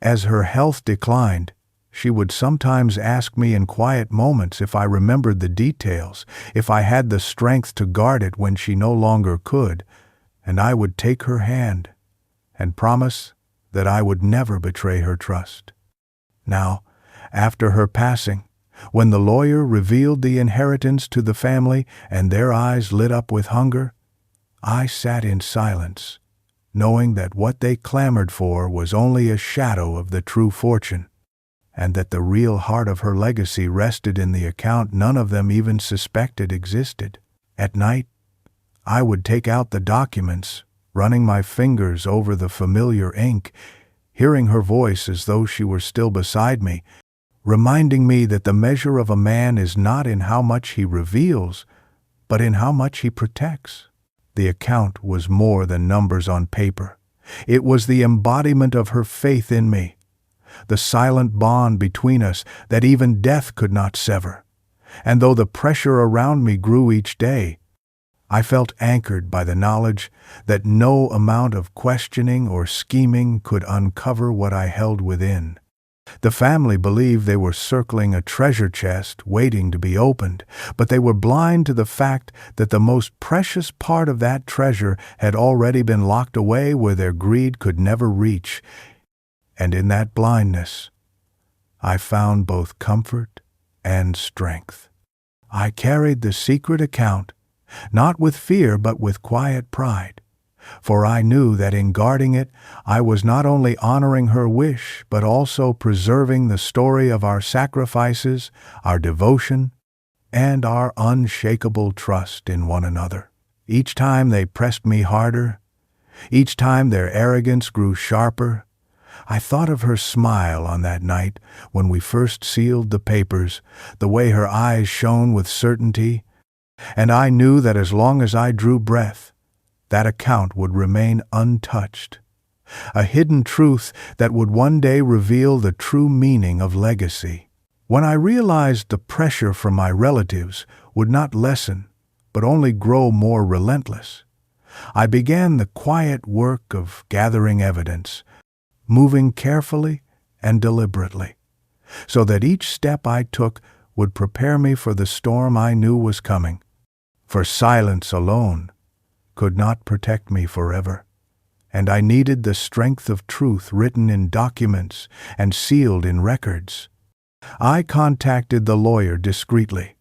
As her health declined, she would sometimes ask me in quiet moments if I remembered the details, if I had the strength to guard it when she no longer could, and I would take her hand and promise that I would never betray her trust. Now, after her passing, when the lawyer revealed the inheritance to the family and their eyes lit up with hunger, I sat in silence, knowing that what they clamored for was only a shadow of the true fortune. and that the real heart of her legacy rested in the account none of them even suspected existed. At night, I would take out the documents, running my fingers over the familiar ink, hearing her voice as though she were still beside me, reminding me that the measure of a man is not in how much he reveals, but in how much he protects. The account was more than numbers on paper. It was the embodiment of her faith in me, the silent bond between us that even death could not sever. And though the pressure around me grew each day, I felt anchored by the knowledge that no amount of questioning or scheming could uncover what I held within. The family believed they were circling a treasure chest waiting to be opened, but they were blind to the fact that the most precious part of that treasure had already been locked away where their greed could never reach. And in that blindness, I found both comfort and strength. I carried the secret account, not with fear but with quiet pride, for I knew that in guarding it I was not only honoring her wish but also preserving the story of our sacrifices, our devotion, and our unshakable trust in one another. Each time they pressed me harder, each time their arrogance grew sharper, I thought of her smile on that night when we first sealed the papers, the way her eyes shone with certainty, and I knew that as long as I drew breath, that account would remain untouched, a hidden truth that would one day reveal the true meaning of legacy. When I realized the pressure from my relatives would not lessen, but only grow more relentless, I began the quiet work of gathering evidence, moving carefully and deliberately, so that each step I took would prepare me for the storm I knew was coming. For silence alone could not protect me forever, and I needed the strength of truth written in documents and sealed in records. I contacted the lawyer discreetly,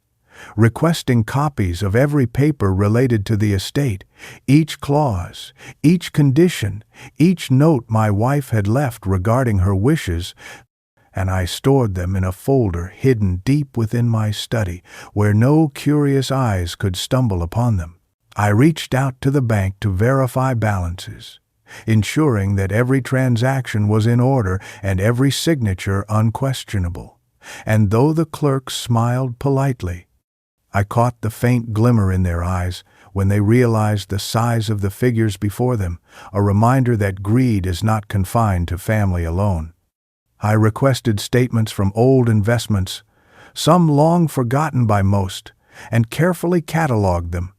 requesting copies of every paper related to the estate, each clause, each condition, each note my wife had left regarding her wishes, and I stored them in a folder hidden deep within my study where no curious eyes could stumble upon them. I reached out to the bank to verify balances, ensuring that every transaction was in order and every signature unquestionable. And though the clerks smiled politely, I caught the faint glimmer in their eyes when they realized the size of the figures before them, a reminder that greed is not confined to family alone. I requested statements from old investments, some long forgotten by most, and carefully cataloged them,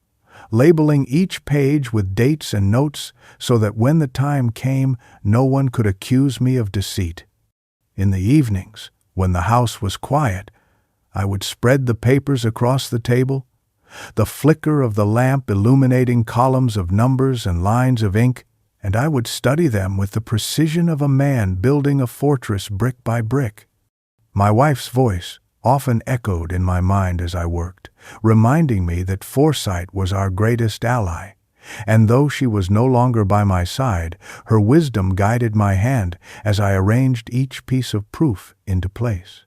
labeling each page with dates and notes so that when the time came, no one could accuse me of deceit. In the evenings, when the house was quiet, I would spread the papers across the table, the flicker of the lamp illuminating columns of numbers and lines of ink, and I would study them with the precision of a man building a fortress brick by brick. My wife's voice often echoed in my mind as I worked, reminding me that foresight was our greatest ally, and though she was no longer by my side, her wisdom guided my hand as I arranged each piece of proof into place.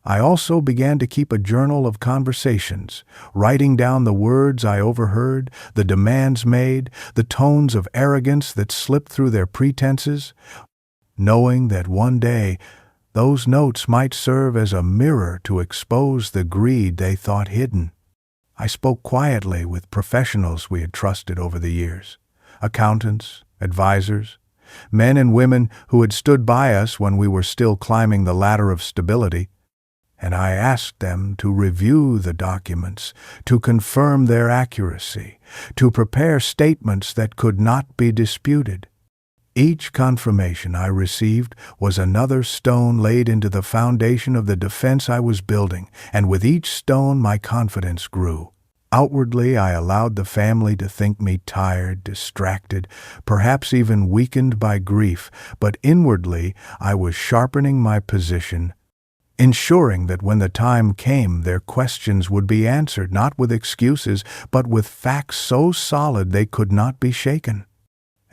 I also began to keep a journal of conversations, writing down the words I overheard, the demands made, the tones of arrogance that slipped through their pretenses, knowing that one day those notes might serve as a mirror to expose the greed they thought hidden. I spoke quietly with professionals we had trusted over the years, accountants, advisors, men and women who had stood by us when we were still climbing the ladder of stability, and I asked them to review the documents, to confirm their accuracy, to prepare statements that could not be disputed. Each confirmation I received was another stone laid into the foundation of the defense I was building, and with each stone my confidence grew. Outwardly, I allowed the family to think me tired, distracted, perhaps even weakened by grief, but inwardly I was sharpening my position, ensuring that when the time came their questions would be answered not with excuses but with facts so solid they could not be shaken.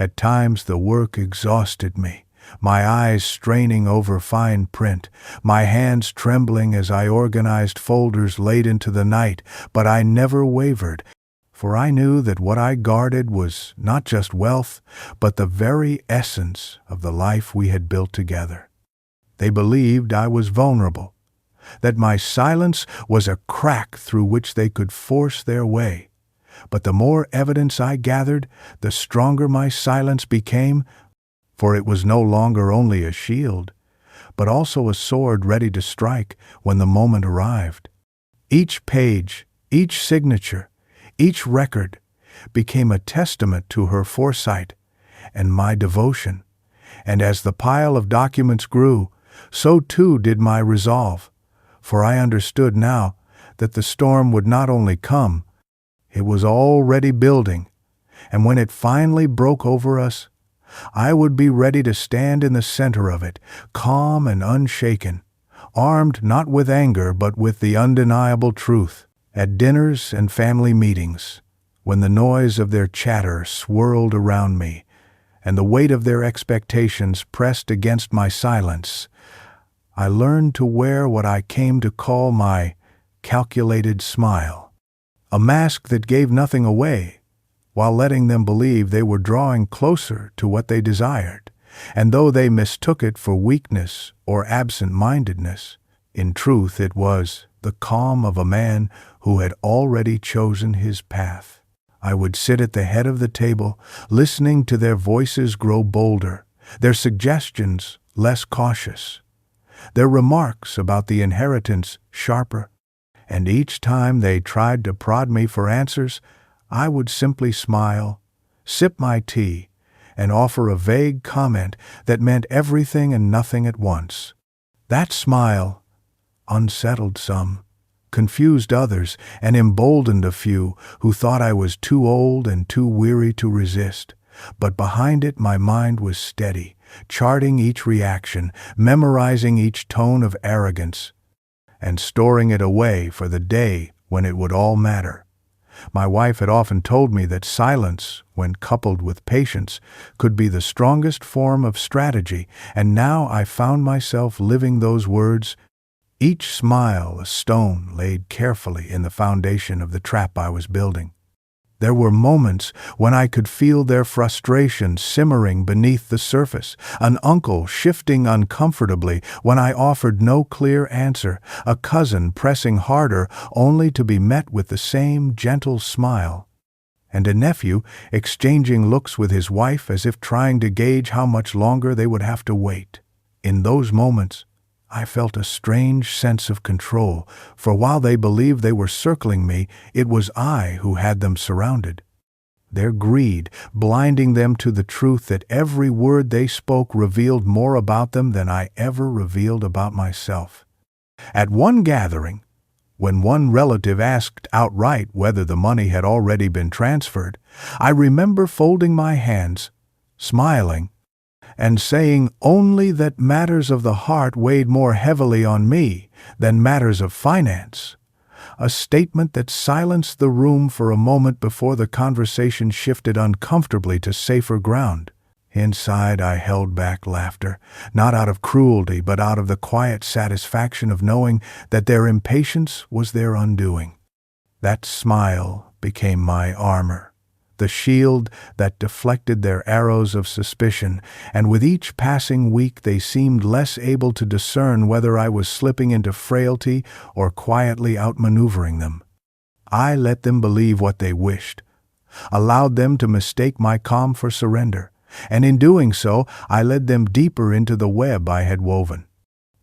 At times the work exhausted me, my eyes straining over fine print, my hands trembling as I organized folders late into the night, but I never wavered, for I knew that what I guarded was not just wealth, but the very essence of the life we had built together. They believed I was vulnerable, that my silence was a crack through which they could force their way. But the more evidence I gathered, the stronger my silence became, for it was no longer only a shield, but also a sword ready to strike when the moment arrived. Each page, each signature, each record became a testament to her foresight and my devotion. And as the pile of documents grew, so too did my resolve, for I understood now that the storm would not only come, it was already building, and when it finally broke over us, I would be ready to stand in the center of it, calm and unshaken, armed not with anger but with the undeniable truth. At dinners and family meetings, when the noise of their chatter swirled around me, and the weight of their expectations pressed against my silence, I learned to wear what I came to call my calculated smile, a mask that gave nothing away, while letting them believe they were drawing closer to what they desired, and though they mistook it for weakness or absent-mindedness, in truth it was the calm of a man who had already chosen his path. I would sit at the head of the table, listening to their voices grow bolder, their suggestions less cautious, their remarks about the inheritance sharper, and each time they tried to prod me for answers, I would simply smile, sip my tea, and offer a vague comment that meant everything and nothing at once. That smile unsettled some, confused others, and emboldened a few who thought I was too old and too weary to resist. But behind it my mind was steady, charting each reaction, memorizing each tone of arrogance, and storing it away for the day when it would all matter. My wife had often told me that silence, when coupled with patience, could be the strongest form of strategy, and now I found myself living those words, each smile a stone laid carefully in the foundation of the trap I was building. There were moments when I could feel their frustration simmering beneath the surface, an uncle shifting uncomfortably when I offered no clear answer, a cousin pressing harder only to be met with the same gentle smile, and a nephew exchanging looks with his wife as if trying to gauge how much longer they would have to wait. In those moments, I felt a strange sense of control, for while they believed they were circling me, it was I who had them surrounded. Their greed blinding them to the truth that every word they spoke revealed more about them than I ever revealed about myself. At one gathering, when one relative asked outright whether the money had already been transferred, I remember folding my hands, smiling, and saying only that matters of the heart weighed more heavily on me than matters of finance, a statement that silenced the room for a moment before the conversation shifted uncomfortably to safer ground. Inside I held back laughter, not out of cruelty but out of the quiet satisfaction of knowing that their impatience was their undoing. That smile became my armor, the shield that deflected their arrows of suspicion, and with each passing week they seemed less able to discern whether I was slipping into frailty or quietly outmaneuvering them. I let them believe what they wished, allowed them to mistake my calm for surrender, and in doing so I led them deeper into the web I had woven.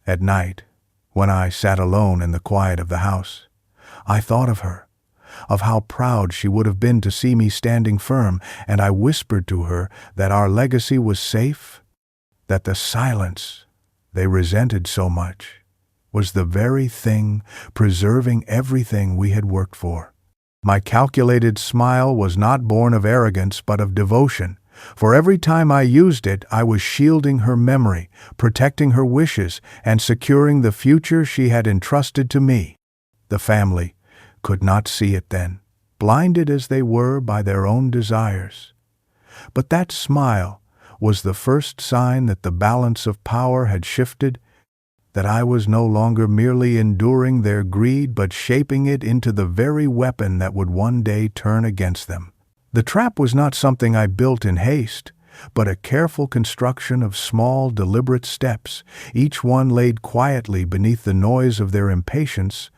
At night, when I sat alone in the quiet of the house, I thought of her, of how proud she would have been to see me standing firm, and I whispered to her that our legacy was safe, that the silence they resented so much was the very thing preserving everything we had worked for. My calculated smile was not born of arrogance but of devotion, for every time I used it I was shielding her memory, protecting her wishes, and securing the future she had entrusted to me. The family could not see it then, blinded as they were by their own desires. But that smile was the first sign that the balance of power had shifted, that I was no longer merely enduring their greed but shaping it into the very weapon that would one day turn against them. The trap was not something I built in haste, but a careful construction of small, deliberate steps, each one laid quietly beneath the noise of their impatience,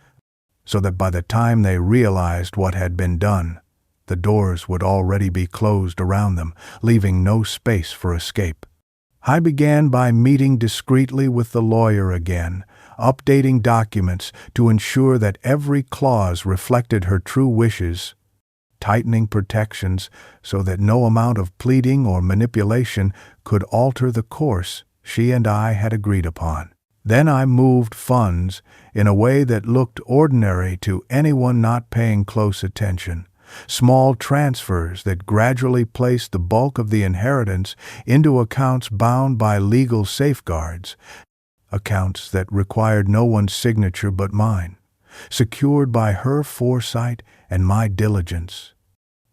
so that by the time they realized what had been done, the doors would already be closed around them, leaving no space for escape. I began by meeting discreetly with the lawyer again, updating documents to ensure that every clause reflected her true wishes, tightening protections so that no amount of pleading or manipulation could alter the course she and I had agreed upon. Then I moved funds in a way that looked ordinary to anyone not paying close attention. Small transfers that gradually placed the bulk of the inheritance into accounts bound by legal safeguards, accounts that required no one's signature but mine, secured by her foresight and my diligence.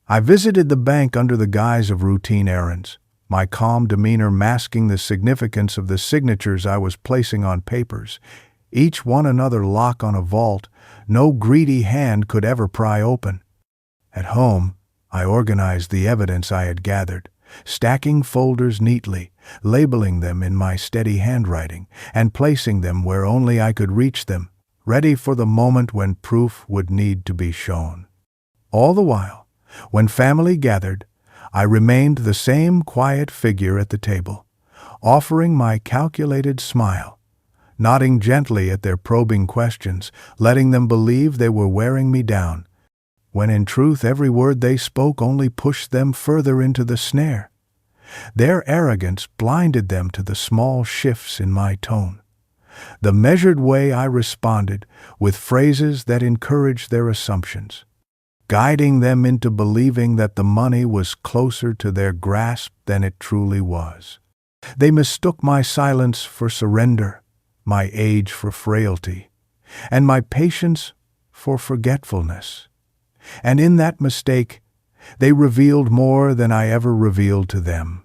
I visited the bank under the guise of routine errands, my calm demeanor masking the significance of the signatures I was placing on papers, each one another lock on a vault no greedy hand could ever pry open. At home, I organized the evidence I had gathered, stacking folders neatly, labeling them in my steady handwriting, and placing them where only I could reach them, ready for the moment when proof would need to be shown. All the while, when family gathered, I remained the same quiet figure at the table, offering my calculated smile, nodding gently at their probing questions, letting them believe they were wearing me down, when in truth every word they spoke only pushed them further into the snare. Their arrogance blinded them to the small shifts in my tone, the measured way I responded with phrases that encouraged their assumptions, guiding them into believing that the money was closer to their grasp than it truly was. They mistook my silence for surrender, my age for frailty, and my patience for forgetfulness. And in that mistake, they revealed more than I ever revealed to them.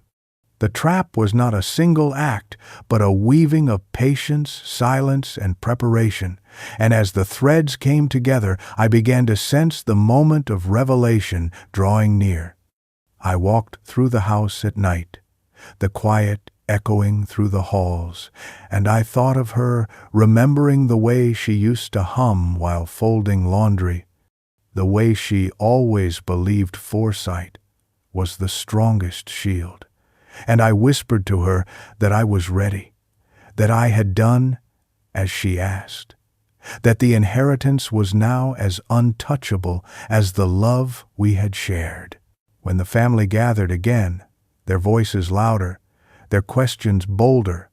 The trap was not a single act, but a weaving of patience, silence, and preparation, and as the threads came together, I began to sense the moment of revelation drawing near. I walked through the house at night, the quiet echoing through the halls, and I thought of her, remembering the way she used to hum while folding laundry, the way she always believed foresight was the strongest shield. And I whispered to her that I was ready, that I had done as she asked, that the inheritance was now as untouchable as the love we had shared. When the family gathered again, their voices louder, their questions bolder,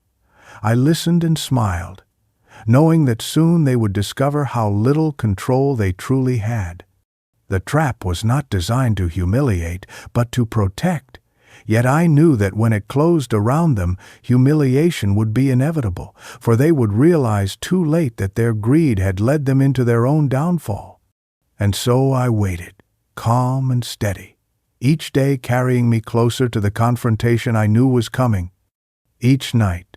I listened and smiled, knowing that soon they would discover how little control they truly had. The trap was not designed to humiliate, but to protect. Yet I knew that when it closed around them, humiliation would be inevitable, for they would realize too late that their greed had led them into their own downfall. And so I waited, calm and steady, each day carrying me closer to the confrontation I knew was coming. Each night,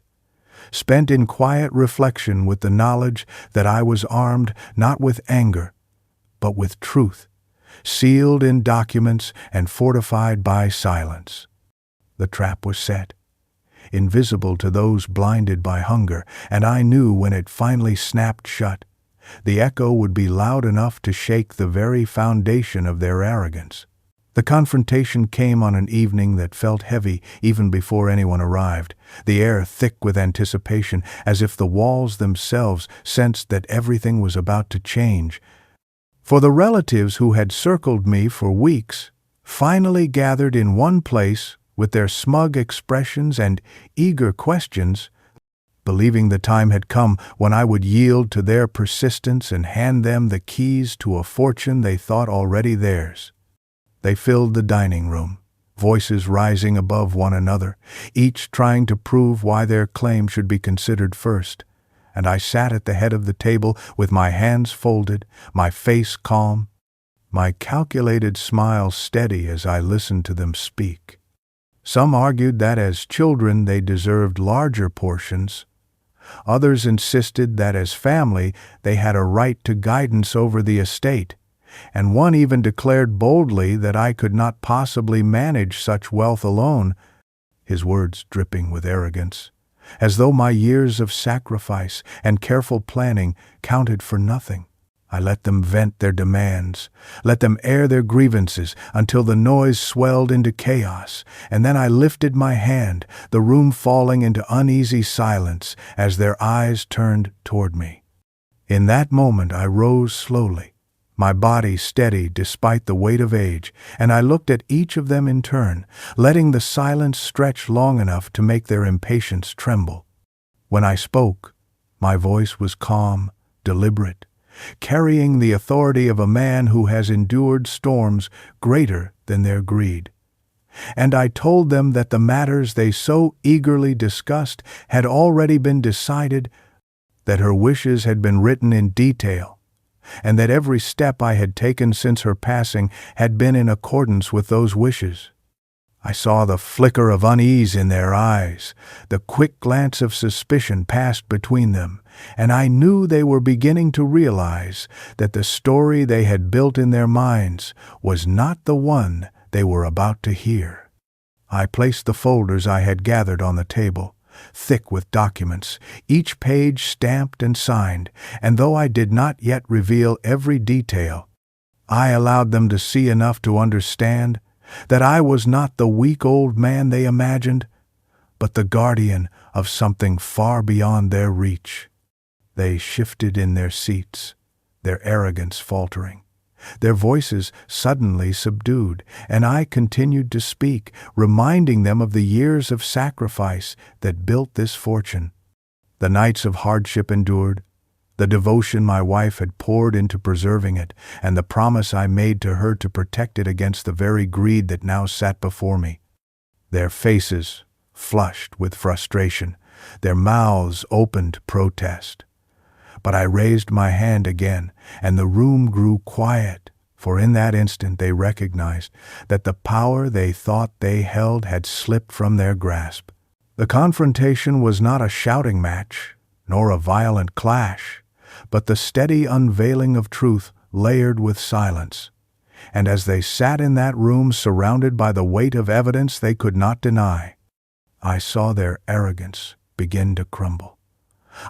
spent in quiet reflection with the knowledge that I was armed not with anger, but with truth, sealed in documents and fortified by silence. The trap was set, invisible to those blinded by hunger, and I knew when it finally snapped shut, the echo would be loud enough to shake the very foundation of their arrogance. The confrontation came on an evening that felt heavy even before anyone arrived, the air thick with anticipation, as if the walls themselves sensed that everything was about to change. For the relatives who had circled me for weeks finally gathered in one place with their smug expressions and eager questions, believing the time had come when I would yield to their persistence and hand them the keys to a fortune they thought already theirs. They filled the dining room, voices rising above one another, each trying to prove why their claim should be considered first. And I sat at the head of the table with my hands folded, my face calm, my calculated smile steady as I listened to them speak. Some argued that as children they deserved larger portions. Others insisted that as family they had a right to guidance over the estate, and one even declared boldly that I could not possibly manage such wealth alone, his words dripping with arrogance, as though my years of sacrifice and careful planning counted for nothing. I let them vent their demands, let them air their grievances until the noise swelled into chaos, and then I lifted my hand, the room falling into uneasy silence as their eyes turned toward me. In that moment I rose slowly, my body steady despite the weight of age, and I looked at each of them in turn, letting the silence stretch long enough to make their impatience tremble. When I spoke, my voice was calm, deliberate, carrying the authority of a man who has endured storms greater than their greed. And I told them that the matters they so eagerly discussed had already been decided, that her wishes had been written in detail, and that every step I had taken since her passing had been in accordance with those wishes. I saw the flicker of unease in their eyes, the quick glance of suspicion passed between them, and I knew they were beginning to realize that the story they had built in their minds was not the one they were about to hear. I placed the folders I had gathered on the table, thick with documents, each page stamped and signed, and though I did not yet reveal every detail, I allowed them to see enough to understand that I was not the weak old man they imagined, but the guardian of something far beyond their reach. They shifted in their seats, their arrogance faltering, their voices suddenly subdued, and I continued to speak, reminding them of the years of sacrifice that built this fortune, the nights of hardship endured, the devotion my wife had poured into preserving it, and the promise I made to her to protect it against the very greed that now sat before me. Their faces flushed with frustration, their mouths opened to protest. But I raised my hand again, and the room grew quiet, for in that instant they recognized that the power they thought they held had slipped from their grasp. The confrontation was not a shouting match, nor a violent clash, but the steady unveiling of truth layered with silence. And as they sat in that room surrounded by the weight of evidence they could not deny, I saw their arrogance begin to crumble.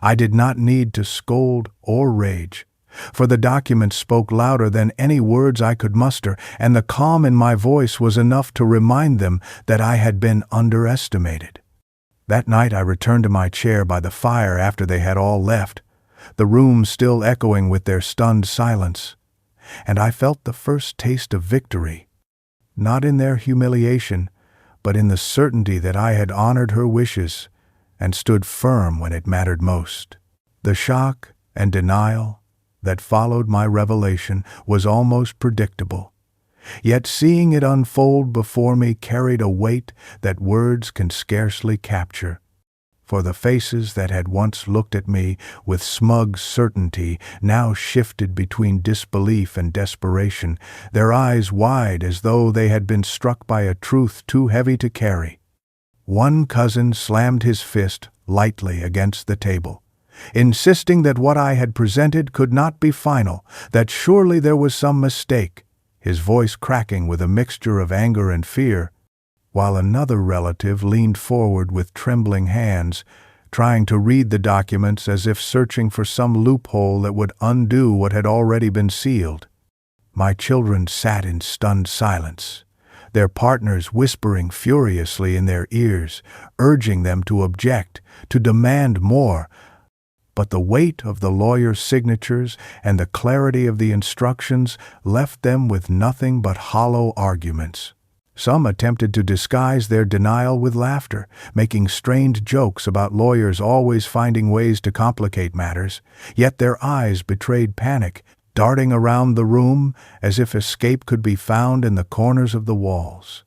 I did not need to scold or rage, for the documents spoke louder than any words I could muster, and the calm in my voice was enough to remind them that I had been underestimated. That night I returned to my chair by the fire after they had all left, the room still echoing with their stunned silence, and I felt the first taste of victory, not in their humiliation, but in the certainty that I had honored her wishes and stood firm when it mattered most. The shock and denial that followed my revelation was almost predictable, yet seeing it unfold before me carried a weight that words can scarcely capture. For the faces that had once looked at me with smug certainty now shifted between disbelief and desperation, their eyes wide as though they had been struck by a truth too heavy to carry. One cousin slammed his fist lightly against the table, insisting that what I had presented could not be final, that surely there was some mistake, his voice cracking with a mixture of anger and fear, while another relative leaned forward with trembling hands, trying to read the documents as if searching for some loophole that would undo what had already been sealed. My children sat in stunned silence, their partners whispering furiously in their ears, urging them to object, to demand more. But the weight of the lawyer's signatures and the clarity of the instructions left them with nothing but hollow arguments. Some attempted to disguise their denial with laughter, making strained jokes about lawyers always finding ways to complicate matters, yet their eyes betrayed panic, darting around the room as if escape could be found in the corners of the walls.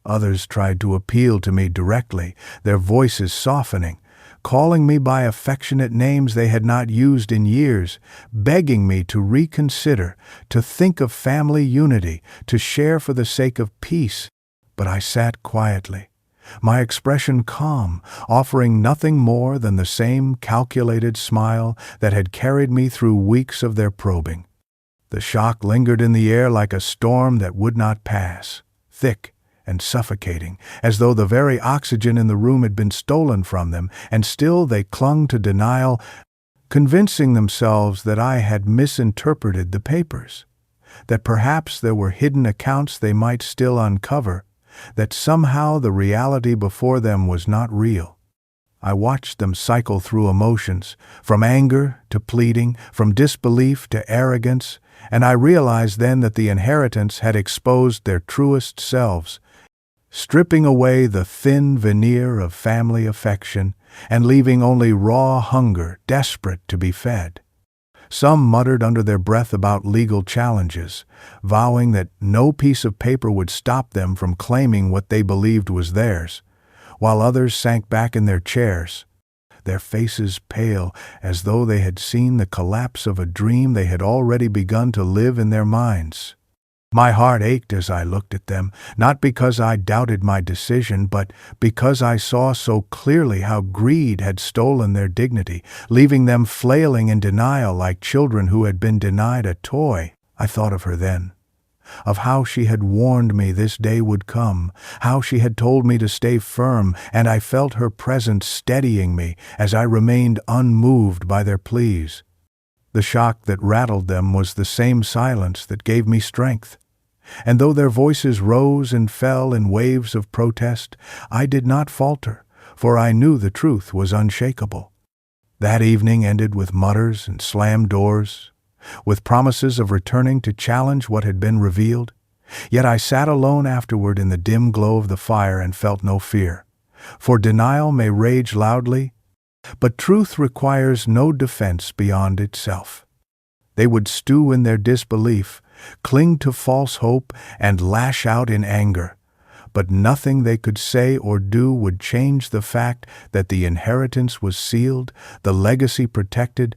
Others tried to appeal to me directly, their voices softening, calling me by affectionate names they had not used in years, begging me to reconsider, to think of family unity, to share for the sake of peace. But I sat quietly, my expression calm, offering nothing more than the same calculated smile that had carried me through weeks of their probing. The shock lingered in the air like a storm that would not pass, thick and suffocating, as though the very oxygen in the room had been stolen from them, and still they clung to denial, convincing themselves that I had misinterpreted the papers, that perhaps there were hidden accounts they might still uncover, that somehow the reality before them was not real. I watched them cycle through emotions, from anger to pleading, from disbelief to arrogance, and I realized then that the inheritance had exposed their truest selves, stripping away the thin veneer of family affection and leaving only raw hunger, desperate to be fed. Some muttered under their breath about legal challenges, vowing that no piece of paper would stop them from claiming what they believed was theirs, while others sank back in their chairs, their faces pale as though they had seen the collapse of a dream they had already begun to live in their minds. My heart ached as I looked at them, not because I doubted my decision, but because I saw so clearly how greed had stolen their dignity, leaving them flailing in denial like children who had been denied a toy. I thought of her then, of how she had warned me this day would come, how she had told me to stay firm, and I felt her presence steadying me as I remained unmoved by their pleas. The shock that rattled them was the same silence that gave me strength. And though their voices rose and fell in waves of protest, I did not falter, for I knew the truth was unshakable. That evening ended with mutters and slammed doors, with promises of returning to challenge what had been revealed. Yet I sat alone afterward in the dim glow of the fire and felt no fear. For denial may rage loudly, but truth requires no defense beyond itself. They would stew in their disbelief, cling to false hope, and lash out in anger. But nothing they could say or do would change the fact that the inheritance was sealed, the legacy protected,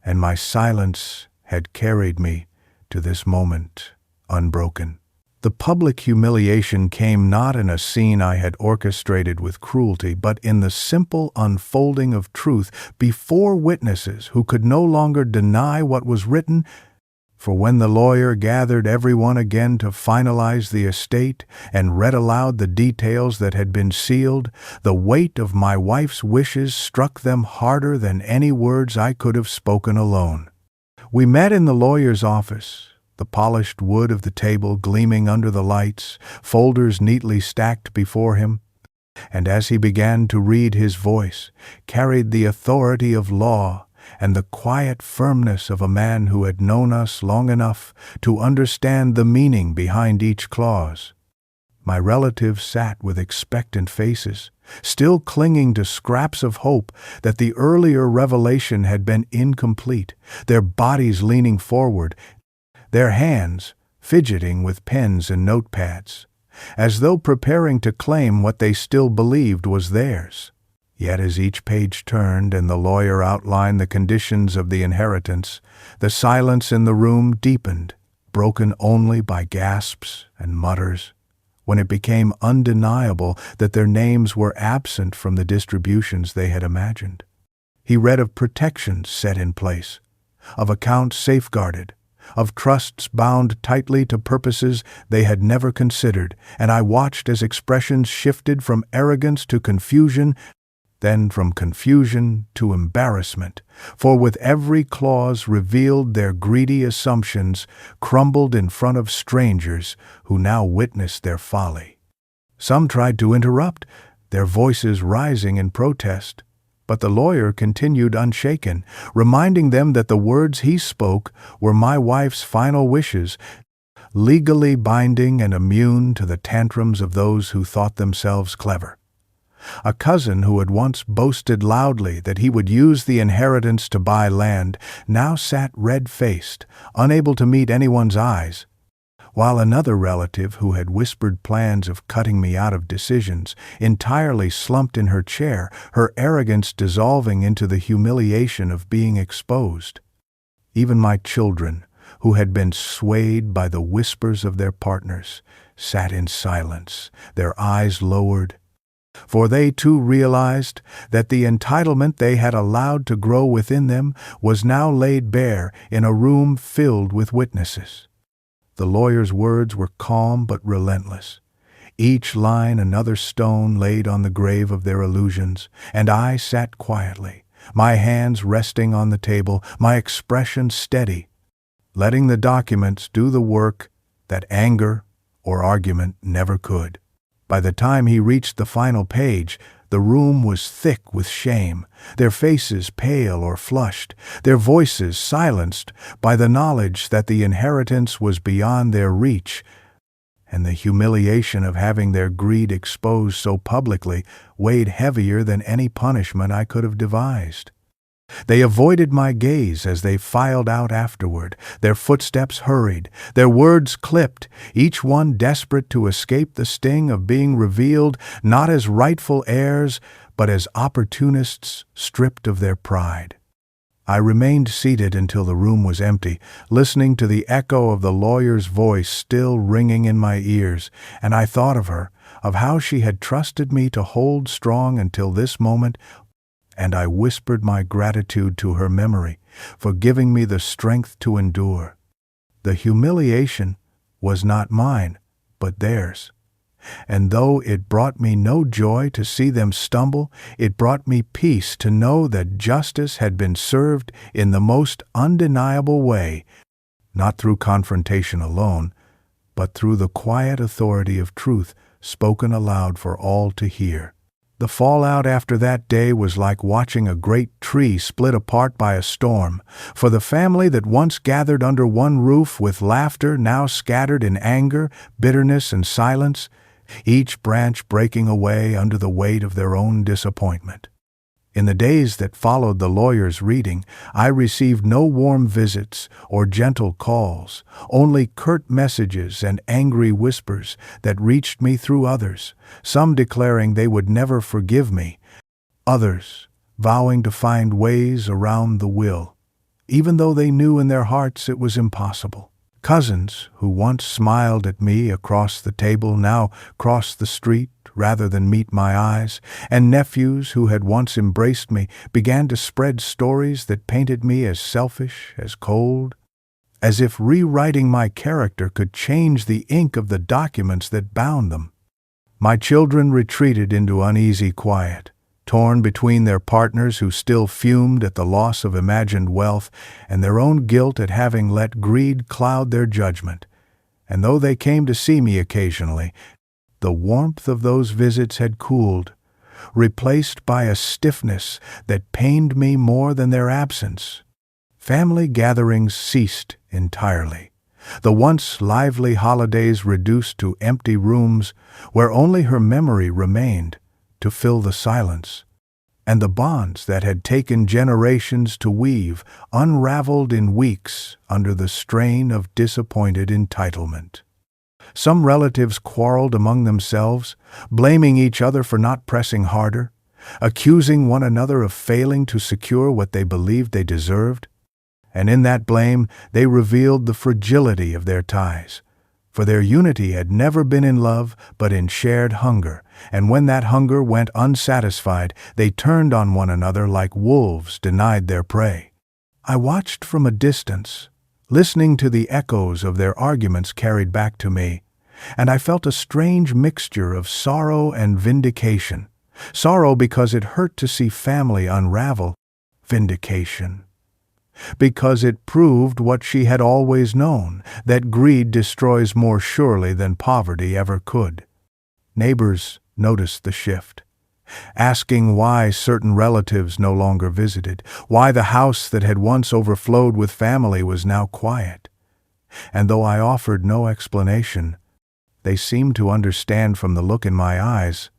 and my silence had carried me to this moment unbroken. The public humiliation came not in a scene I had orchestrated with cruelty, but in the simple unfolding of truth before witnesses who could no longer deny what was written. For when the lawyer gathered everyone again to finalize the estate and read aloud the details that had been sealed, the weight of my wife's wishes struck them harder than any words I could have spoken alone. We met in the lawyer's office, the polished wood of the table gleaming under the lights, folders neatly stacked before him, and as he began to read, his voice carried the authority of law and the quiet firmness of a man who had known us long enough to understand the meaning behind each clause. My relatives sat with expectant faces, still clinging to scraps of hope that the earlier revelation had been incomplete, their bodies leaning forward, their hands fidgeting with pens and notepads, as though preparing to claim what they still believed was theirs. Yet as each page turned and the lawyer outlined the conditions of the inheritance, the silence in the room deepened, broken only by gasps and mutters, when it became undeniable that their names were absent from the distributions they had imagined. He read of protections set in place, of accounts safeguarded, of trusts bound tightly to purposes they had never considered, and I watched as expressions shifted from arrogance to confusion, then from confusion to embarrassment, for with every clause revealed their greedy assumptions crumbled in front of strangers who now witnessed their folly. Some tried to interrupt, their voices rising in protest, but the lawyer continued unshaken, reminding them that the words he spoke were my wife's final wishes, legally binding and immune to the tantrums of those who thought themselves clever. A cousin who had once boasted loudly that he would use the inheritance to buy land now sat red-faced, unable to meet anyone's eyes, while another relative who had whispered plans of cutting me out of decisions entirely slumped in her chair, her arrogance dissolving into the humiliation of being exposed. Even my children, who had been swayed by the whispers of their partners, sat in silence, their eyes lowered, For they too realized that the entitlement they had allowed to grow within them was now laid bare in a room filled with witnesses. The lawyer's words were calm but relentless, each line another stone laid on the grave of their illusions, and I sat quietly, my hands resting on the table, my expression steady, letting the documents do the work that anger or argument never could. By the time he reached the final page, the room was thick with shame, their faces pale or flushed, their voices silenced by the knowledge that the inheritance was beyond their reach, and the humiliation of having their greed exposed so publicly weighed heavier than any punishment I could have devised. They avoided my gaze as they filed out afterward, their footsteps hurried, their words clipped, each one desperate to escape the sting of being revealed not as rightful heirs, but as opportunists stripped of their pride. I remained seated until the room was empty, listening to the echo of the lawyer's voice still ringing in my ears, and I thought of her, of how she had trusted me to hold strong until this moment, and I whispered my gratitude to her memory for giving me the strength to endure. The humiliation was not mine, but theirs. And though it brought me no joy to see them stumble, it brought me peace to know that justice had been served in the most undeniable way, not through confrontation alone, but through the quiet authority of truth spoken aloud for all to hear. The fallout after that day was like watching a great tree split apart by a storm. For the family that once gathered under one roof with laughter now scattered in anger, bitterness, and silence, each branch breaking away under the weight of their own disappointment. In the days that followed the lawyer's reading, I received no warm visits or gentle calls, only curt messages and angry whispers that reached me through others, some declaring they would never forgive me, others vowing to find ways around the will, even though they knew in their hearts it was impossible. Cousins who once smiled at me across the table now crossed the street rather than meet my eyes, and nephews who had once embraced me began to spread stories that painted me as selfish, as cold, as if rewriting my character could change the ink of the documents that bound them. My children retreated into uneasy quiet, torn between their partners who still fumed at the loss of imagined wealth and their own guilt at having let greed cloud their judgment. And though they came to see me occasionally, the warmth of those visits had cooled, replaced by a stiffness that pained me more than their absence. Family gatherings ceased entirely, the once lively holidays reduced to empty rooms where only her memory remained to fill the silence, and the bonds that had taken generations to weave unraveled in weeks under the strain of disappointed entitlement. Some relatives quarreled among themselves, blaming each other for not pressing harder, accusing one another of failing to secure what they believed they deserved. And in that blame, they revealed the fragility of their ties, for their unity had never been in love but in shared hunger, and when that hunger went unsatisfied, they turned on one another like wolves denied their prey. I watched from a distance, listening to the echoes of their arguments carried back to me, and I felt a strange mixture of sorrow and vindication. Sorrow because it hurt to see family unravel, vindication because it proved what she had always known, that greed destroys more surely than poverty ever could. Neighbors noticed the shift, asking why certain relatives no longer visited, why the house that had once overflowed with family was now quiet. And though I offered no explanation, they seemed to understand from the look in my eyes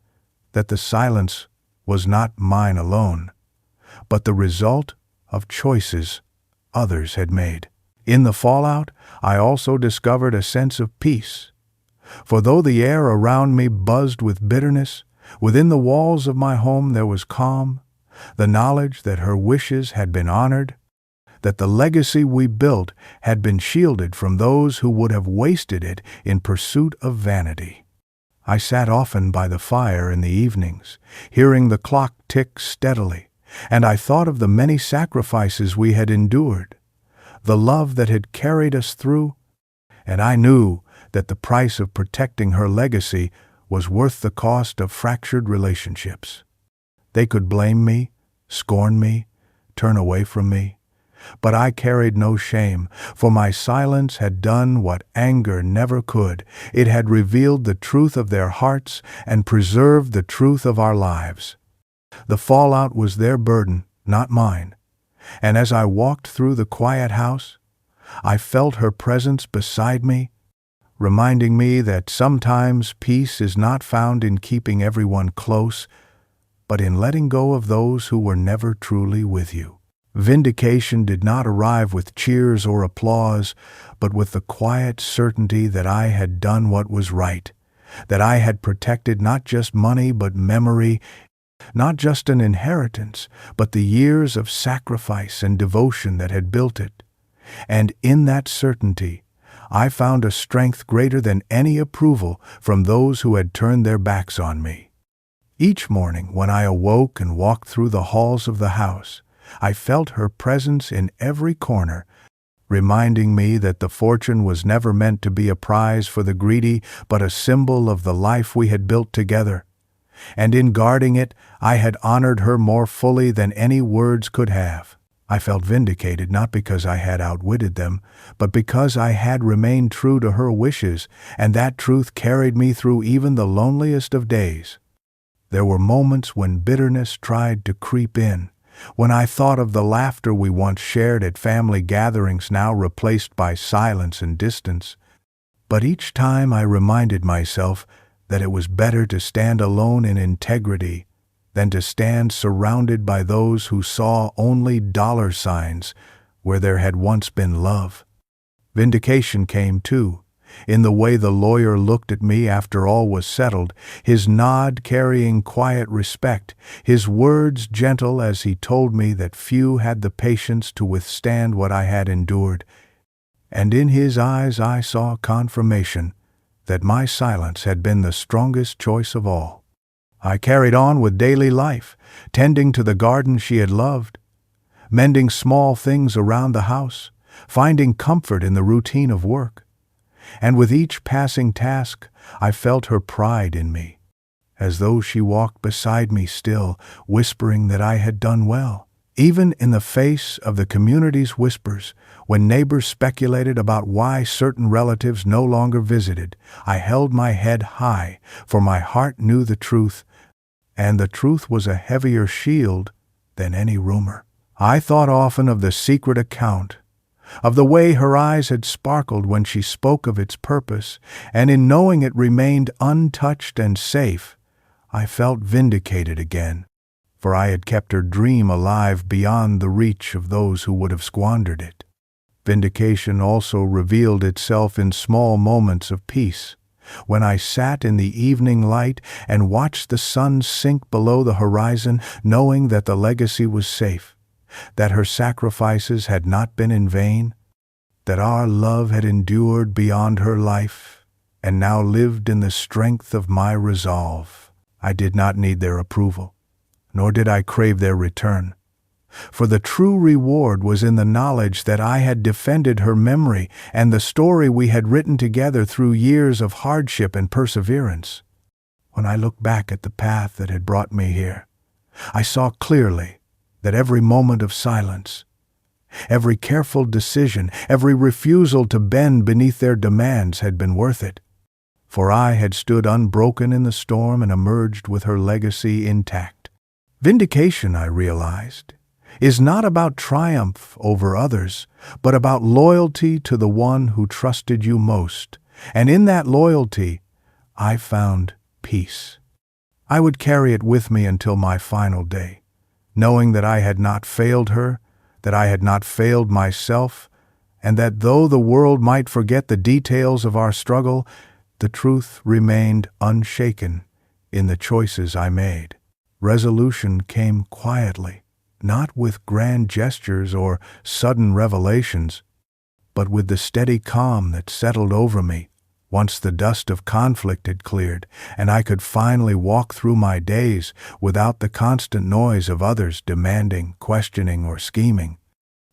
that the silence was not mine alone, but the result of choices others had made. In the fallout, I also discovered a sense of peace, for though the air around me buzzed with bitterness, within the walls of my home there was calm, the knowledge that her wishes had been honored, that the legacy we built had been shielded from those who would have wasted it in pursuit of vanity. I sat often by the fire in the evenings, hearing the clock tick steadily, and I thought of the many sacrifices we had endured, the love that had carried us through, and I knew that the price of protecting her legacy was worth the cost of fractured relationships. They could blame me, scorn me, turn away from me, but I carried no shame, for my silence had done what anger never could. It had revealed the truth of their hearts and preserved the truth of our lives. The fallout was their burden, not mine, and as I walked through the quiet house, I felt her presence beside me, reminding me that sometimes peace is not found in keeping everyone close, but in letting go of those who were never truly with you. Vindication did not arrive with cheers or applause, but with the quiet certainty that I had done what was right, that I had protected not just money but memory, not just an inheritance, but the years of sacrifice and devotion that had built it. And in that certainty, I found a strength greater than any approval from those who had turned their backs on me. Each morning when I awoke and walked through the halls of the house, I felt her presence in every corner, reminding me that the fortune was never meant to be a prize for the greedy, but a symbol of the life we had built together. And in guarding it, I had honored her more fully than any words could have. I felt vindicated not because I had outwitted them, but because I had remained true to her wishes, and that truth carried me through even the loneliest of days. There were moments when bitterness tried to creep in, when I thought of the laughter we once shared at family gatherings now replaced by silence and distance. But each time I reminded myself that it was better to stand alone in integrity than to stand surrounded by those who saw only dollar signs where there had once been love. Vindication came, too, in the way the lawyer looked at me after all was settled, his nod carrying quiet respect, his words gentle as he told me that few had the patience to withstand what I had endured. And in his eyes I saw confirmation that my silence had been the strongest choice of all. I carried on with daily life, tending to the garden she had loved, mending small things around the house, finding comfort in the routine of work. And with each passing task, I felt her pride in me, as though she walked beside me still, whispering that I had done well. Even in the face of the community's whispers, when neighbors speculated about why certain relatives no longer visited, I held my head high, for my heart knew the truth, and the truth was a heavier shield than any rumor. I thought often of the secret account, of the way her eyes had sparkled when she spoke of its purpose, and in knowing it remained untouched and safe, I felt vindicated again, for I had kept her dream alive beyond the reach of those who would have squandered it. Vindication also revealed itself in small moments of peace, when I sat in the evening light and watched the sun sink below the horizon, knowing that the legacy was safe, that her sacrifices had not been in vain, that our love had endured beyond her life, and now lived in the strength of my resolve. I did not need their approval, nor did I crave their return, for the true reward was in the knowledge that I had defended her memory and the story we had written together through years of hardship and perseverance. When I looked back at the path that had brought me here, I saw clearly that every moment of silence, every careful decision, every refusal to bend beneath their demands had been worth it. For I had stood unbroken in the storm and emerged with her legacy intact. Vindication, I realized, is not about triumph over others, but about loyalty to the one who trusted you most. And in that loyalty, I found peace. I would carry it with me until my final day, knowing that I had not failed her, that I had not failed myself, and that though the world might forget the details of our struggle, the truth remained unshaken in the choices I made. Resolution came quietly, not with grand gestures or sudden revelations, but with the steady calm that settled over me Once the dust of conflict had cleared, and I could finally walk through my days without the constant noise of others demanding, questioning, or scheming.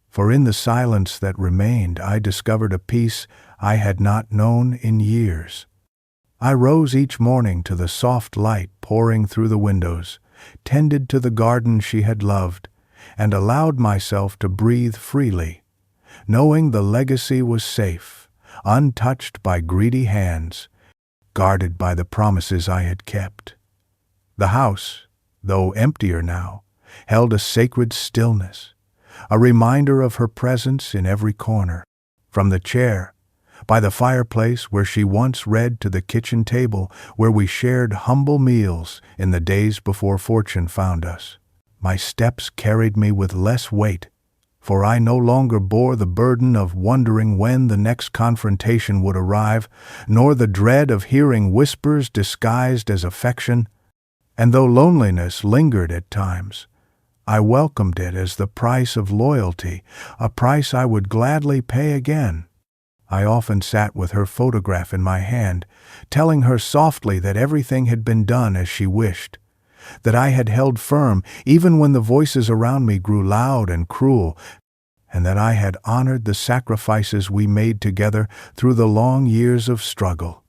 For in the silence that remained, I discovered a peace I had not known in years. I rose each morning to the soft light pouring through the windows, tended to the garden she had loved, and allowed myself to breathe freely, knowing the legacy was safe, untouched by greedy hands, guarded by the promises I had kept. The house, though emptier now, held a sacred stillness, a reminder of her presence in every corner. From the chair by the fireplace where she once read to the kitchen table where we shared humble meals in the days before fortune found us, my steps carried me with less weight, for I no longer bore the burden of wondering when the next confrontation would arrive, nor the dread of hearing whispers disguised as affection. And though loneliness lingered at times, I welcomed it as the price of loyalty, a price I would gladly pay again. I often sat with her photograph in my hand, telling her softly that everything had been done as she wished, that I had held firm even when the voices around me grew loud and cruel, and that I had honored the sacrifices we made together through the long years of struggle.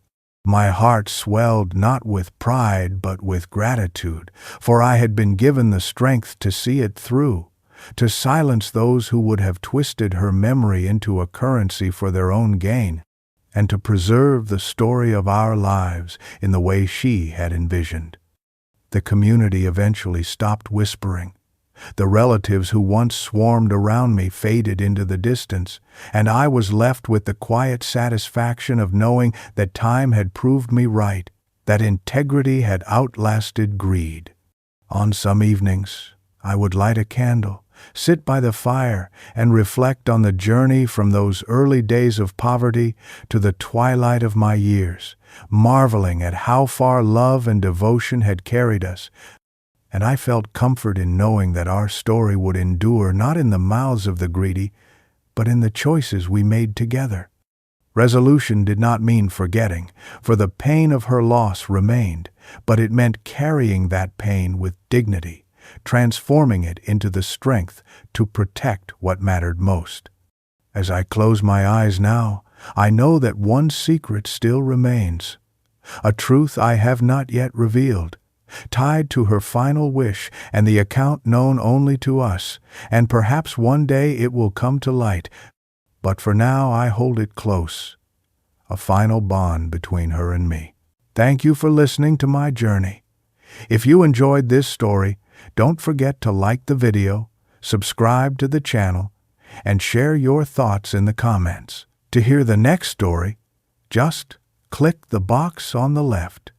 My heart swelled not with pride but with gratitude, for I had been given the strength to see it through, to silence those who would have twisted her memory into a currency for their own gain, and to preserve the story of our lives in the way she had envisioned. The community eventually stopped whispering. The relatives who once swarmed around me faded into the distance, and I was left with the quiet satisfaction of knowing that time had proved me right, that integrity had outlasted greed. On some evenings, I would light a candle, sit by the fire, and reflect on the journey from those early days of poverty to the twilight of my years, marveling at how far love and devotion had carried us. And I felt comfort in knowing that our story would endure not in the mouths of the greedy, but in the choices we made together. Resolution did not mean forgetting, for the pain of her loss remained, but it meant carrying that pain with dignity, transforming it into the strength to protect what mattered most. As I close my eyes now, I know that one secret still remains, a truth I have not yet revealed, tied to her final wish and the account known only to us, and perhaps one day it will come to light, but for now I hold it close, a final bond between her and me. Thank you for listening to my journey. If you enjoyed this story, don't forget to like the video, subscribe to the channel, and share your thoughts in the comments. To hear the next story, just click the box on the left.